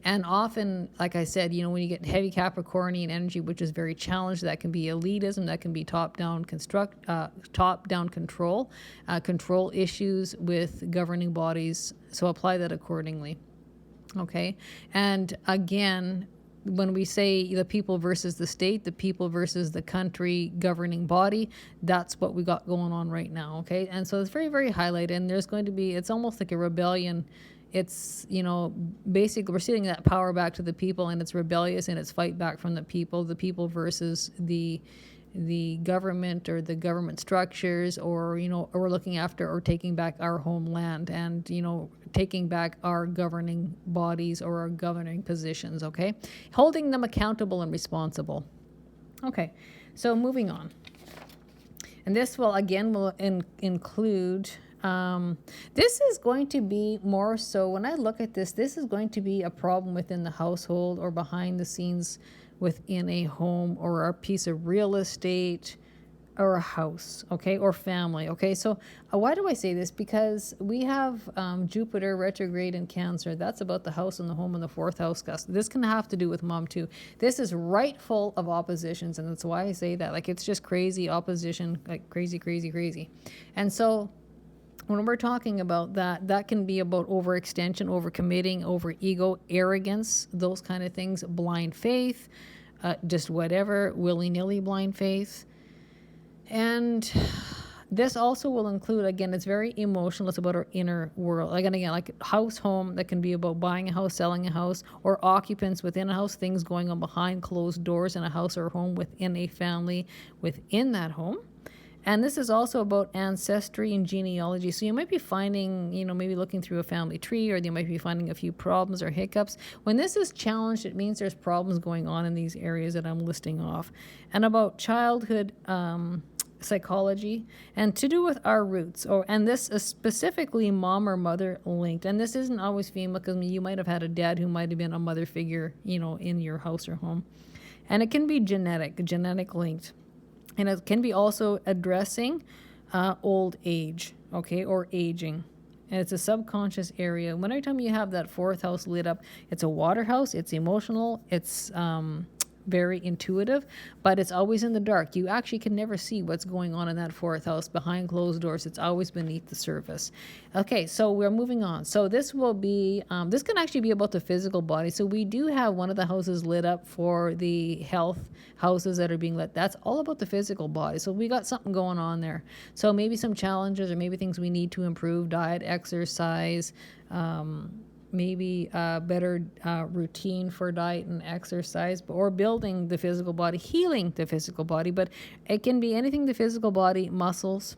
And often, like I said, when you get heavy Capricornian energy, which is very challenged, that can be elitism, that can be top-down control, control issues with governing bodies. So apply that accordingly. Okay. And again, when we say the people versus the state, the people versus the country governing body, that's what we got going on right now. Okay. And so it's very, very highlighted. And there's going to be, it's almost like a rebellion. It's, basically we're sending that power back to the people, and it's rebellious, and it's fight back from the people versus the the government or the government structures, or or we're looking after or taking back our homeland, and taking back our governing bodies or our governing positions. Okay, holding them accountable and responsible. Okay, so moving on. And this will include, this is going to be more so, when I look at this is going to be a problem within the household or behind the scenes within a home or a piece of real estate or a house, okay, or family. Okay, so why do I say this? Because we have Jupiter retrograde in Cancer. That's about the house and the home and the fourth house. This can have to do with mom too. This is right full of oppositions, and that's why I say that. Like, it's just crazy opposition, like crazy, crazy, crazy. And so when we're talking about that, that can be about overextension, overcommitting, over ego, arrogance, those kind of things, blind faith, just whatever, willy-nilly blind faith. And this also will include, again, it's very emotional. It's about our inner world. Like, and again, like house, home, that can be about buying a house, selling a house, or occupants within a house, things going on behind closed doors in a house or home, within a family, within that home. And this is also about ancestry and genealogy. So you might be finding, maybe looking through a family tree, or you might be finding a few problems or hiccups. When this is challenged, it means there's problems going on in these areas that I'm listing off. And about childhood psychology, and to do with our roots, and this is specifically mom or mother linked. And this isn't always female, because you might have had a dad who might have been a mother figure, in your house or home. And it can be genetic linked. And it can be also addressing old age, okay, or aging. And it's a subconscious area. When every time you have that fourth house lit up, it's a water house, it's emotional, it's very intuitive, but it's always in the dark. You actually can never see what's going on in that fourth house behind closed doors. It's always beneath the surface. Okay, so we're moving on. So this will be, this can actually be about the physical body. So we do have one of the houses lit up for the health houses that are being lit. That's all about the physical body. So we got something going on there. So maybe some challenges, or maybe things we need to improve: diet, exercise, maybe a better routine for diet and exercise, or building the physical body, healing the physical body. But it can be anything, the physical body, muscles.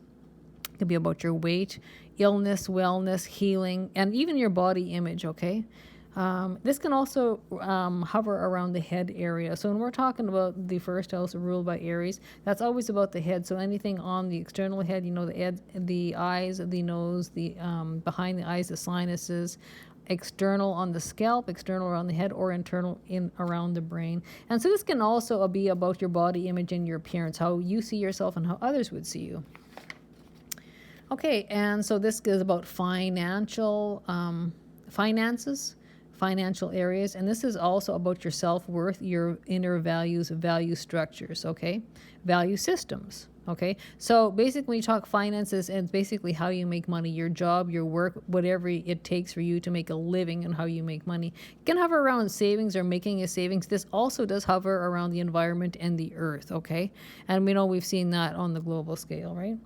It could be about your weight, illness, wellness, healing, and even your body image, okay? This can also hover around the head area. So when we're talking about the first house ruled by Aries, that's always about the head. So anything on the external head, the eyes, the nose, the behind the eyes, the sinuses, external on the scalp, external around the head, or internal around the brain. And so this can also be about your body image and your appearance, how you see yourself and how others would see you. Okay, and so this is about finances, financial areas, and this is also about your self-worth, your inner values, value structures, okay? Value systems. Okay, so basically when you talk finances, it's basically how you make money, your job, your work, whatever it takes for you to make a living, and how you make money. It can hover around savings or making a savings. This also does hover around the environment and the earth, okay? And we know we've seen that on the global scale, right?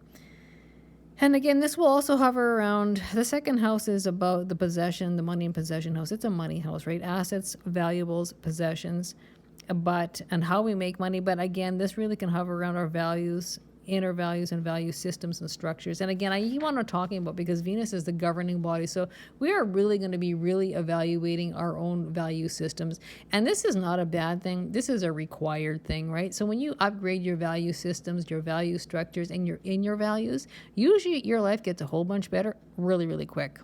And again, this will also hover around, the second house is about the possession, the money and possession house. It's a money house, right? Assets, valuables, possessions, and how we make money. But again, this really can hover around our values, inner values and value systems and structures. And again, I keep on talking about, because Venus is the governing body. So we are really going to be really evaluating our own value systems. And this is not a bad thing. This is a required thing, right? So when you upgrade your value systems, your value structures, and your values, usually your life gets a whole bunch better really, really quick.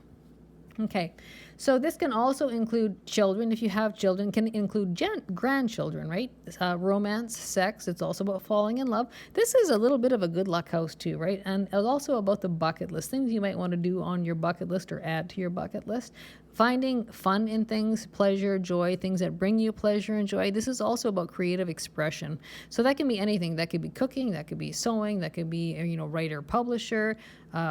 Okay, so this can also include children. If you have children, can include grandchildren, right? Romance, sex. It's also about falling in love. This is a little bit of a good luck house too, right? And it's also about the bucket list, things you might want to do on your bucket list or add to your bucket list. Finding fun in things, pleasure, joy, things that bring you pleasure and joy. This is also about creative expression. So that can be anything. That could be cooking, that could be sewing, that could be, writer, publisher,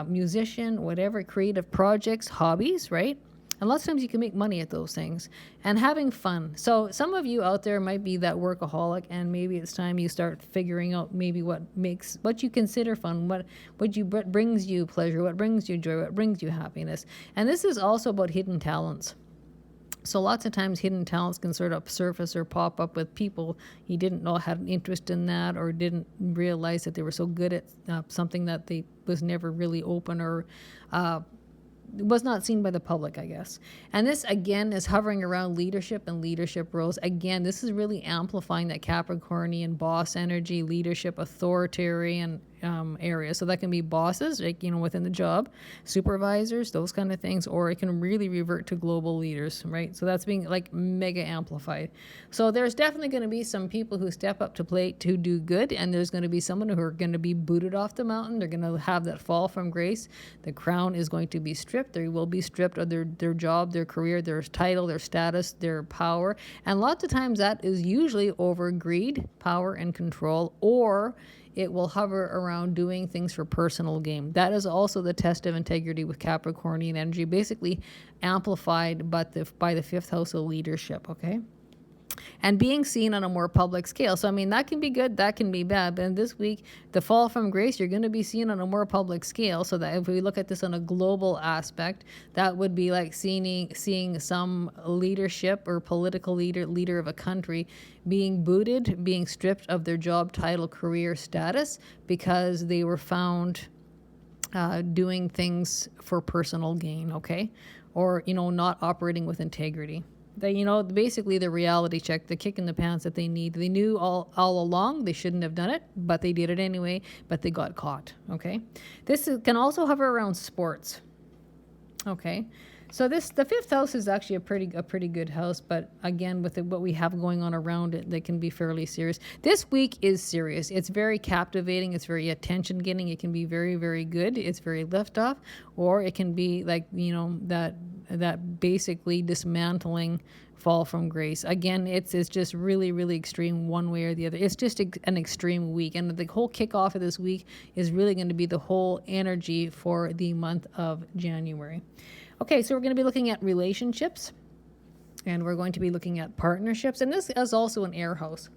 musician, whatever, creative projects, hobbies, right? And lots of times you can make money at those things. And having fun. So some of you out there might be that workaholic, and maybe it's time you start figuring out maybe what you consider fun, what brings you pleasure, what brings you joy, what brings you happiness. And this is also about hidden talents. So lots of times hidden talents can sort of surface or pop up with people you didn't know had an interest in that, or didn't realize that they were so good at something that they was never really open, or was not seen by the public, I guess. And this again is hovering around leadership and leadership roles. Again, this is really amplifying that Capricornian boss energy, leadership, authoritarian area. So that can be bosses, like, within the job, supervisors, those kind of things, or it can really revert to global leaders, right? So that's being like mega amplified. So there's definitely going to be some people who step up to plate to do good, and there's going to be someone who are going to be booted off the mountain. They're going to have that fall from grace. The crown is going to be stripped. They will be stripped of their job, their career, their title, their status, their power. And lots of times that is usually over greed, power, and control, or it will hover around doing things for personal gain. That is also the test of integrity with Capricornian energy, basically amplified by the fifth house of leadership, okay? And being seen on a more public scale. So, I mean, that can be good, that can be bad. But this week, the fall from grace, you're going to be seen on a more public scale. So that if we look at this on a global aspect, that would be like seeing some leadership or political leader of a country being booted, being stripped of their job, title, career status because they were found doing things for personal gain, okay? Or, not operating with integrity. They, basically the reality check, the kick in the pants that they need. They knew all along they shouldn't have done it, but they did it anyway, but they got caught, okay? This can also hover around sports, okay? So the fifth house is actually a pretty good house, but again, with what we have going on around it, they can be fairly serious. This week is serious. It's very captivating. It's very attention getting. It can be very, very good. It's very liftoff, or it can be like, that basically dismantling fall from grace. Again, it's just really, really extreme one way or the other. It's just an extreme week. And the whole kickoff of this week is really going to be the whole energy for the month of January. Okay, so we're going to be looking at relationships, and we're going to be looking at partnerships, and this is also an air house.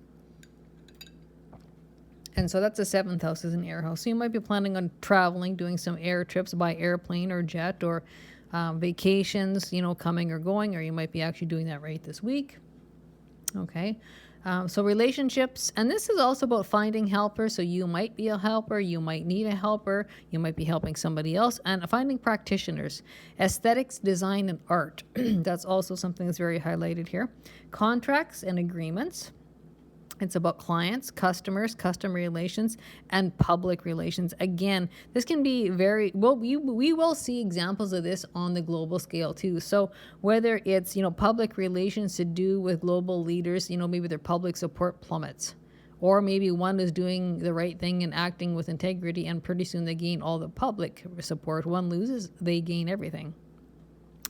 And so that's the seventh house is an air house. So you might be planning on traveling, doing some air trips by airplane or jet, or vacations, coming or going, or you might be actually doing that right this week. Okay. So relationships, and this is also about finding helpers. So you might be a helper, you might need a helper, you might be helping somebody else, and finding practitioners. Aesthetics, design, and art. That's also something that's very highlighted here. Contracts and agreements. It's about clients, customers, customer relations, and public relations. Again, this can be very, well, we will see examples of this on the global scale too. So whether it's, public relations to do with global leaders, maybe their public support plummets. Or maybe one is doing the right thing and acting with integrity, and pretty soon they gain all the public support. One loses, they gain everything.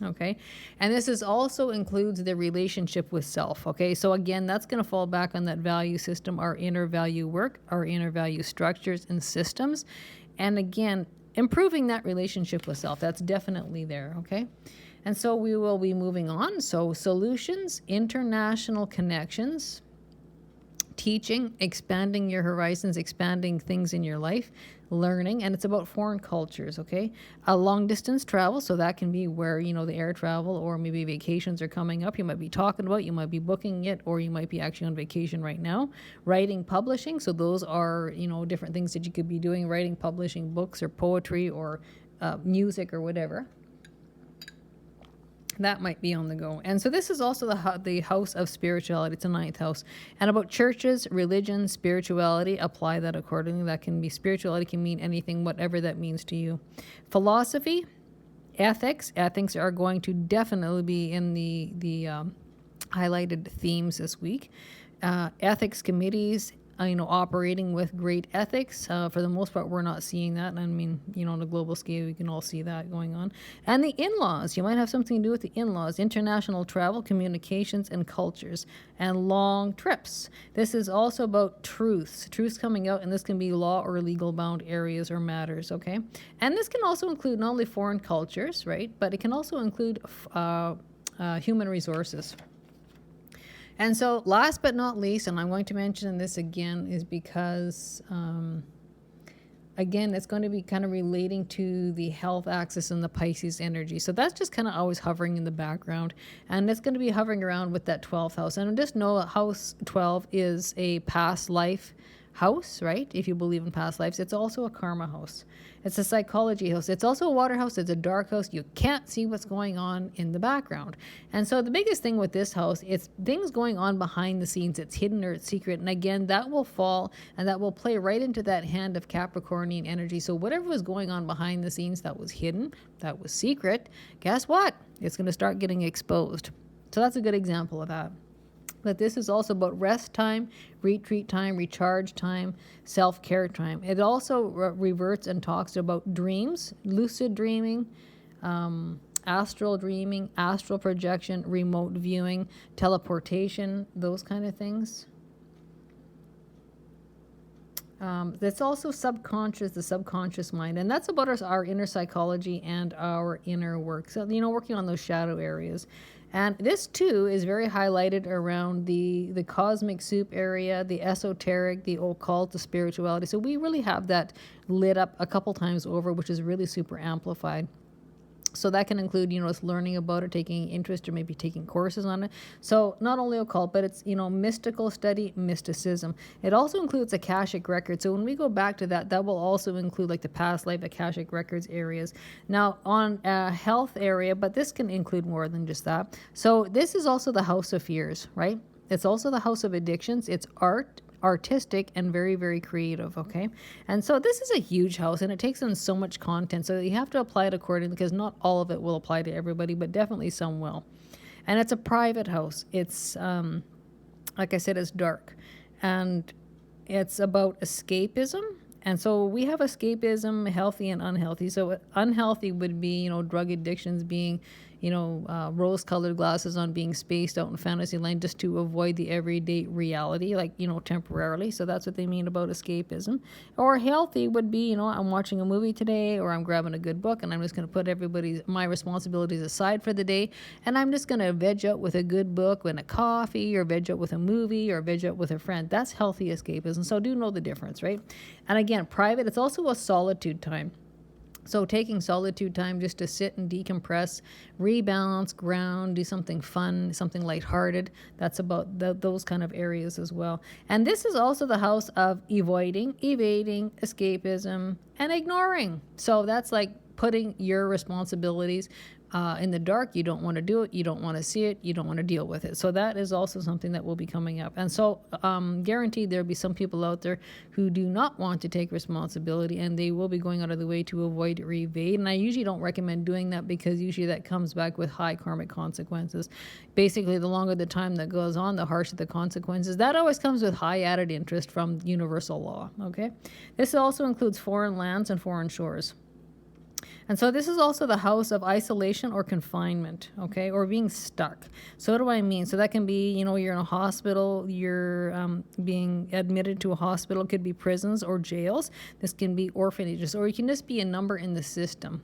Okay, and this is also includes the relationship with self. Okay, so again, that's going to fall back on that value system, our inner value work, our inner value structures and systems, and again, improving that relationship with self. That's definitely there. Okay, and so we will be moving on. So solutions, international connections, teaching, expanding your horizons, expanding things in your life, learning, and it's about foreign cultures, okay? A long distance travel, so that can be where, the air travel, or maybe vacations are coming up. You might be talking about, you might be booking it, or you might be actually on vacation right now. Writing, publishing, so those are, different things that you could be doing, writing, publishing books or poetry or music or whatever. That might be on the go. And so this is also the house of spirituality. It's a ninth house. And about churches, religion, spirituality, apply that accordingly. That can be, spirituality can mean anything, whatever that means to you. Philosophy, ethics. Ethics are going to definitely be in the highlighted themes this week. Ethics committees, operating with great ethics. For the most part, we're not seeing that. I mean, on a global scale, we can all see that going on. And the in-laws, you might have something to do with the in-laws, international travel, communications, and cultures, and long trips. This is also about truths coming out, and this can be law or legal bound areas or matters, okay? And this can also include not only foreign cultures, right, but it can also include human resources. And so last but not least, and I'm going to mention this again, is because again, it's going to be kind of relating to the health axis and the Pisces energy. So that's just kind of always hovering in the background. And it's going to be hovering around with that 12th house. And just know that house 12 is a past life house, right? If you believe in past lives, it's also a karma house. It's a psychology house. It's also a water house. It's a dark house. You can't see what's going on in the background. And so the biggest thing with this house, it's things going on behind the scenes. It's hidden or it's secret. And again, that will fall and that will play right into that hand of Capricornian energy. So whatever was going on behind the scenes that was hidden, that was secret, guess what? It's going to start getting exposed. So that's a good example of that. But this is also about rest time, retreat time, recharge time, self-care time. It also reverts and talks about dreams, lucid dreaming, astral dreaming, astral projection, remote viewing, teleportation, those kind of things. That's also subconscious, the subconscious mind. And that's about our inner psychology and our inner work. So, working on those shadow areas. And this too is very highlighted around the cosmic soup area, the esoteric, the occult, the spirituality. So we really have that lit up a couple times over, which is really super amplified. So that can include, us learning about it, taking interest, or maybe taking courses on it. So not only occult, but it's, mystical study, mysticism. It also includes Akashic records. So when we go back to that, that will also include like the past life Akashic records areas. Now on a health area, but this can include more than just that. So this is also the house of fears, right? It's also the house of addictions. It's artistic and very, very creative. Okay. And so this is a huge house and it takes in so much content. So you have to apply it accordingly because not all of it will apply to everybody, but definitely some will. And it's a private house. It's, like I said, it's dark and it's about escapism. And so we have escapism, healthy and unhealthy. So unhealthy would be, drug addictions, being, rose-colored glasses on, being spaced out in fantasy land just to avoid the everyday reality, like, temporarily. So that's what they mean about escapism. Or healthy would be, I'm watching a movie today, or I'm grabbing a good book and I'm just going to put my responsibilities aside for the day. And I'm just going to veg out with a good book and a coffee, or veg out with a movie, or veg out with a friend. That's healthy escapism. So do know the difference, right? And again, private, it's also a solitude time. So taking solitude time just to sit and decompress, rebalance, ground, do something fun, something lighthearted. That's about those kind of areas as well. And this is also the house of evading, escapism, and ignoring. So that's like putting your responsibilities in the dark. You don't want to do it. You don't want to see it. You don't want to deal with it. So that is also something that will be coming up. And so guaranteed there'll be some people out there who do not want to take responsibility, and they will be going out of the way to avoid or evade. And I usually don't recommend doing that because usually that comes back with high karmic consequences. Basically, the longer the time that goes on, the harsher the consequences. That always comes with high added interest from universal law. Okay. This also includes foreign lands and foreign shores. And so this is also the house of isolation or confinement, okay, or being stuck. So what do I mean? So that can be, you're in a hospital, you're being admitted to a hospital. It could be prisons or jails. This can be orphanages, or you can just be a number in the system.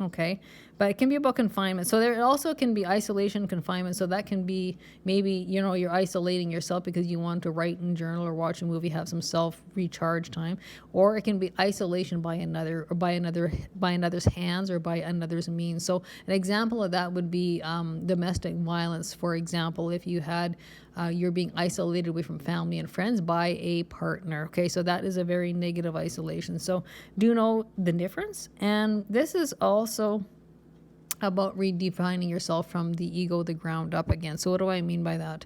Okay, but it can be about confinement. So there also can be isolation, confinement. So that can be maybe, you're isolating yourself because you want to write and journal or watch a movie, have some self-recharge time. Or it can be isolation by another, or by another's hands, or by another's means. So an example of that would be domestic violence. For example, if you had you're being isolated away from family and friends by a partner. Okay, so that is a very negative isolation. So do know the difference. And this is also about redefining yourself from the ego, the ground up again. So what do I mean by that?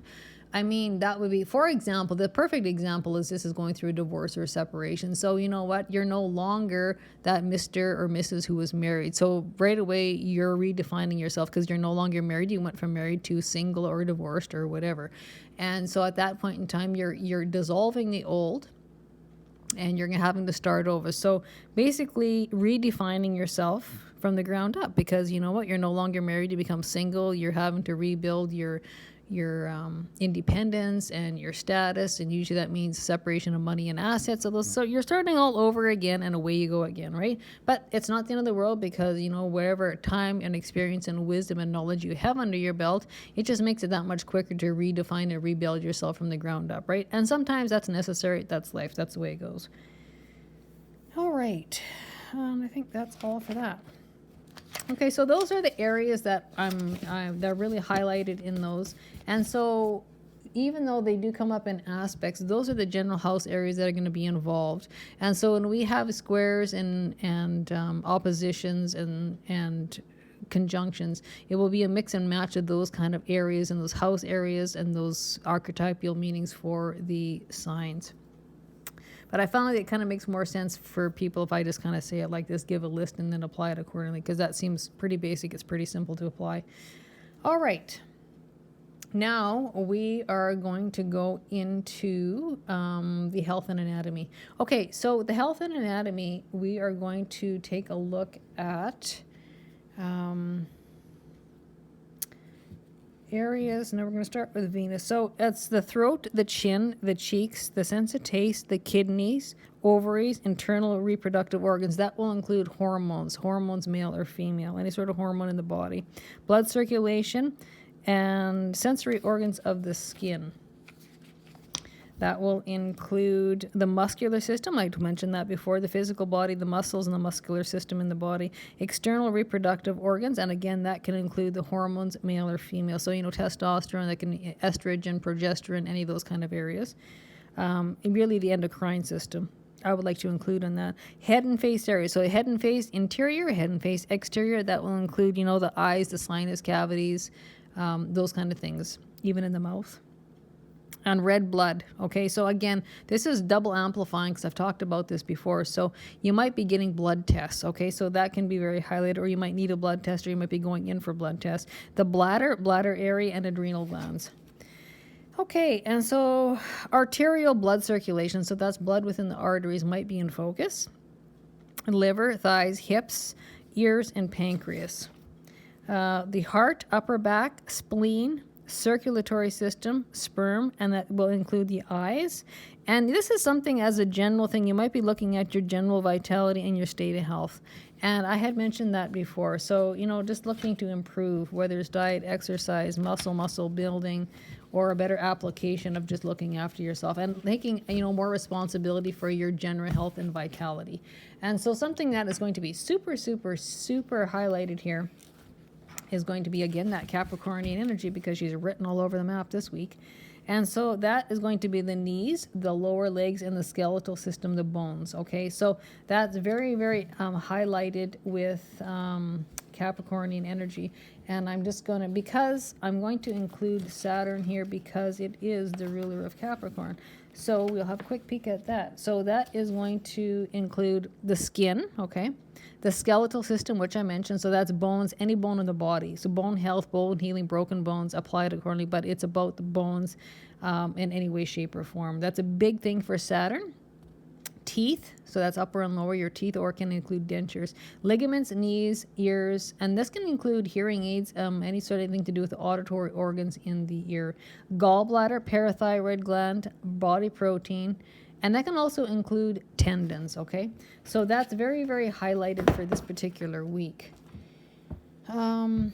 I mean, that would be, for example, the perfect example is this is going through a divorce or separation. So you know what? You're no longer that Mr. or Mrs. who was married. So right away, you're redefining yourself because you're no longer married. You went from married to single or divorced or whatever. And so at that point in time, you're dissolving the old and you're having to start over. So basically redefining yourself from the ground up, because you know what? You're no longer married. You become single. You're having to rebuild your independence and your status, and usually that means separation of money and assets. So you're starting all over again, and away you go again, right? But it's not the end of the world, because whatever time and experience and wisdom and knowledge you have under your belt, it just makes it that much quicker to redefine and rebuild yourself from the ground up, right? And sometimes that's necessary. That's life. That's the way it goes. All right. right. I think that's all for that. Okay, so those are the areas that they're really highlighted in those. And so even though they do come up in aspects, those are the general house areas that are going to be involved. And so when we have squares and oppositions and conjunctions, it will be a mix and match of those kind of areas and those house areas and those archetypal meanings for the signs. But I found it kind of makes more sense for people if I just kind of say it like this, give a list and then apply it accordingly, because that seems pretty basic. It's pretty simple to apply. All right. Now we are going to go into the health and anatomy. Okay, so the health and anatomy, we are going to take a look at areas. Now we're going to start with Venus. So it's the throat, the chin, the cheeks, the sense of taste, the kidneys, ovaries, internal reproductive organs. That will include hormones, male or female, any sort of hormone in the body, blood circulation, and sensory organs of the skin. That will include the muscular system, I mentioned that before, the physical body, the muscles and the muscular system in the body, external reproductive organs, and again, that can include the hormones, male or female. So, testosterone, that can estrogen, progesterone, any of those kind of areas. And really the endocrine system, I would like to include in that. Head and face area. So head and face interior, head and face exterior, that will include, the eyes, the sinus cavities, those kind of things, even in the mouth. And red blood. Okay, so again, this is double amplifying because I've talked about this before. So you might be getting blood tests. Okay, so that can be very highlighted, or you might need a blood test, or you might be going in for blood tests. The bladder area, and adrenal glands. Okay, and so arterial blood circulation, so that's blood within the arteries, might be in focus. Liver, thighs, hips, ears, and pancreas. The heart, upper back, spleen, circulatory system, sperm, and that will include the eyes. And this is something as a general thing. You might be looking at your general vitality and your state of health. And I had mentioned that before. So, just looking to improve, whether it's diet, exercise, muscle building, or a better application of just looking after yourself and taking, more responsibility for your general health and vitality. And so something that is going to be super, super, super highlighted here is going to be, again, that Capricornian energy, because she's written all over the map this week. And so that is going to be the knees, the lower legs, and the skeletal system, the bones. Okay, so that's very, very highlighted with Capricornian energy. And I'm just going to, because I'm going to include Saturn here because it is the ruler of Capricorn. So we'll have a quick peek at that. So that is going to include the skin, okay? The skeletal system, which I mentioned, so that's bones, any bone in the body. So bone health, bone healing, broken bones, applied accordingly, but it's about the bones in any way, shape, or form. That's a big thing for Saturn. Teeth, so that's upper and lower, your teeth, or can include dentures. Ligaments, knees, ears, and this can include hearing aids, any sort of thing to do with the auditory organs in the ear. Gallbladder, parathyroid gland, body protein, and that can also include tendons, okay? So that's very, very highlighted for this particular week. Let's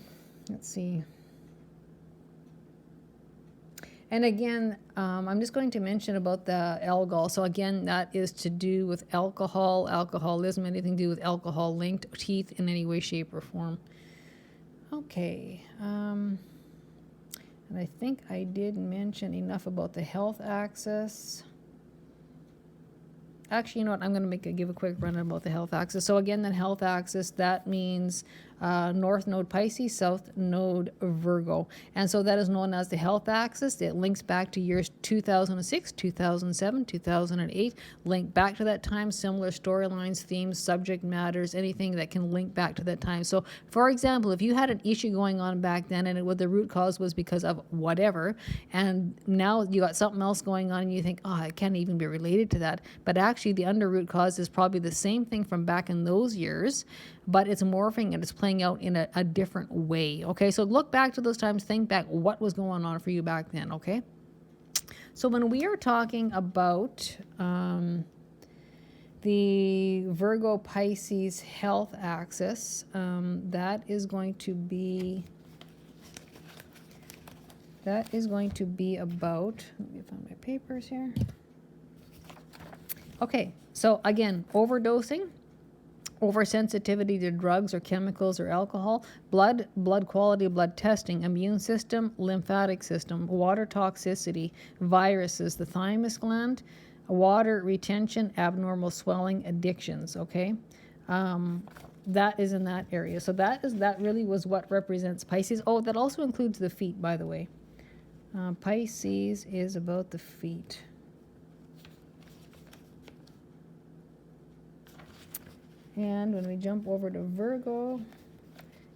see. And again, I'm just going to mention about the alcohol. So again, that is to do with alcohol, alcoholism, anything to do with alcohol-linked teeth in any way, shape, or form. Okay. And I think I did mention enough about the health axis. Actually, you know what? I'm going to give a quick run about the health axis. So again, the health axis, that means North Node Pisces, South Node Virgo. And so that is known as the health axis. It links back to years 2006, 2007, 2008. Link back to that time, similar storylines, themes, subject matters, anything that can link back to that time. So, for example, if you had an issue going on back then and what the root cause was because of whatever, and now you got something else going on and you think, oh, it can't even be related to that. But actually, the under root cause is probably the same thing from back in those years, but it's morphing and it's playing out in a different way. Okay, so look back to those times, think back what was going on for you back then. Okay, so when we are talking about the Virgo Pisces health axis, that is going to be about, let me find my papers here. Okay, so again, overdosing, oversensitivity to drugs or chemicals or alcohol, blood quality, blood testing, immune system, lymphatic system, water toxicity, viruses, the thymus gland, water retention, abnormal swelling, addictions, okay? That is in that area. So that really was what represents Pisces. Oh, that also includes the feet, by the way. Pisces is about the feet. And when we jump over to Virgo,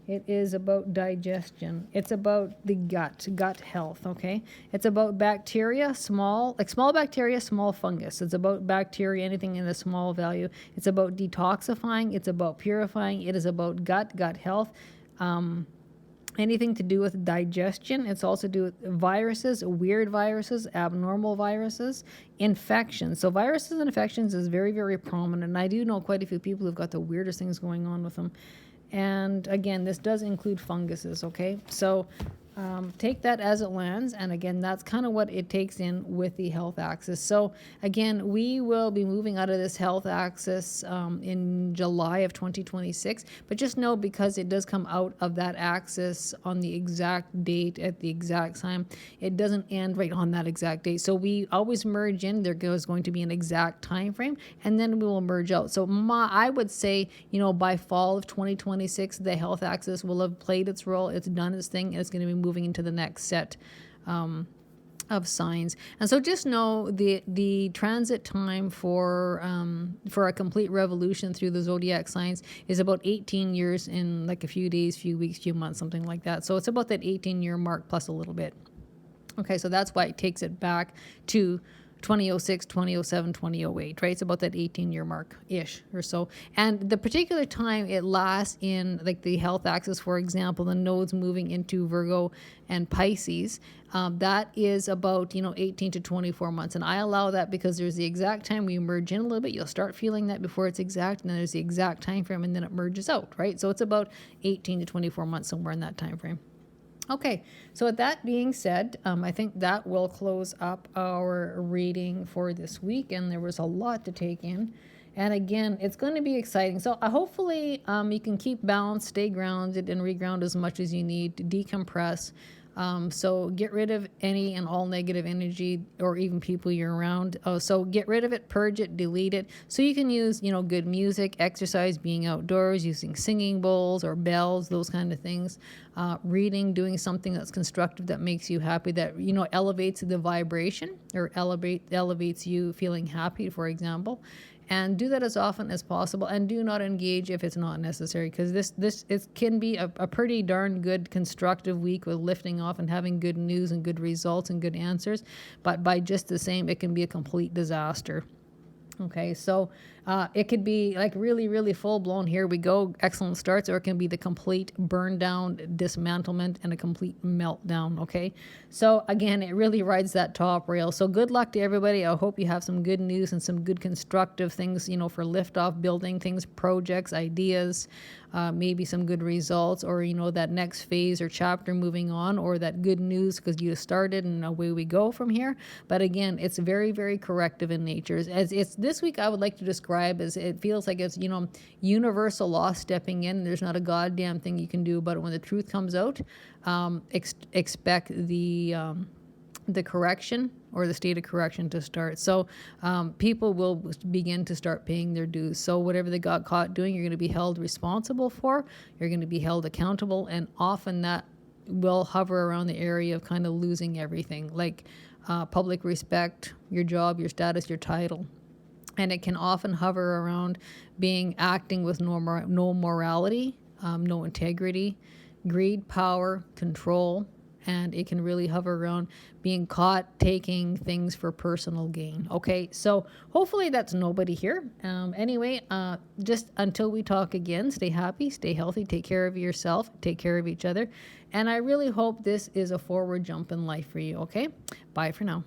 it is about digestion. It's about the gut health, okay? It's about bacteria, small bacteria, small fungus. It's about bacteria, anything in the small value. It's about detoxifying. It's about purifying. It is about gut health. Anything to do with digestion. It's also to do with viruses, weird viruses, abnormal viruses, infections. So viruses and infections is very, very prominent. And I do know quite a few people who've got the weirdest things going on with them. And again, this does include funguses, okay? So take that as it lands. And again, that's kind of what it takes in with the health axis. So again, we will be moving out of this health axis in July of 2026. But just know, because it does come out of that axis on the exact date at the exact time, it doesn't end right on that exact date. So we always merge in. There is going to be an exact time frame, and then we will merge out. So I would say, by fall of 2026, the health axis will have played its role. It's done its thing, and it's going to be moving into the next set of signs. And so just know the transit time for a complete revolution through the zodiac signs is about 18 years in like a few days, few weeks, few months, something like that. So it's about that 18-year mark plus a little bit. Okay, so that's why it takes it back to 2006, 2007, 2008, right? It's about that 18-year mark-ish or so. And the particular time it lasts in like the health axis, for example, the nodes moving into Virgo and Pisces, that is about, 18 to 24 months. And I allow that because there's the exact time we merge in a little bit. You'll start feeling that before it's exact, and then there's the exact time frame, and then it merges out, right? So it's about 18 to 24 months, somewhere in that time frame. Okay, so with that being said, I think that will close up our reading for this week, and there was a lot to take in. And again, it's going to be exciting. So hopefully you can keep balanced, stay grounded, and reground as much as you need to decompress. So get rid of any and all negative energy or even people you're around. So get rid of it, purge it, delete it. So you can use, good music, exercise, being outdoors, using singing bowls or bells, those kind of things. Reading, doing something that's constructive, that makes you happy, that, elevates the vibration or elevates you feeling happy, for example. And do that as often as possible, and do not engage if it's not necessary, because it can be a pretty darn good constructive week with lifting off and having good news and good results and good answers. But by just the same, it can be a complete disaster. Okay, so it could be like really, really full blown, here we go, excellent starts, or it can be the complete burn down, dismantlement, and a complete meltdown. Okay, so again, it really rides that top rail. So good luck to everybody. I hope you have some good news and some good constructive things, for liftoff, building things, projects, ideas, maybe some good results, or that next phase or chapter moving on, or that good news because you started and away we go from here. But again, it's very, very corrective in nature. As it's this week, I would like to describe as it feels like it's universal law stepping in. There's not a goddamn thing you can do about it. When the truth comes out, expect the correction or the state of correction to start. So people will begin to start paying their dues. So whatever they got caught doing, you're going to be held responsible for. You're going to be held accountable, and often that will hover around the area of kind of losing everything, like public respect, your job, your status, your title. And it can often hover around acting with no morality, no integrity, greed, power, control. And it can really hover around being caught taking things for personal gain. Okay, so hopefully that's nobody here. Anyway, just until we talk again, stay happy, stay healthy, take care of yourself, take care of each other. And I really hope this is a forward jump in life for you, okay? Bye for now.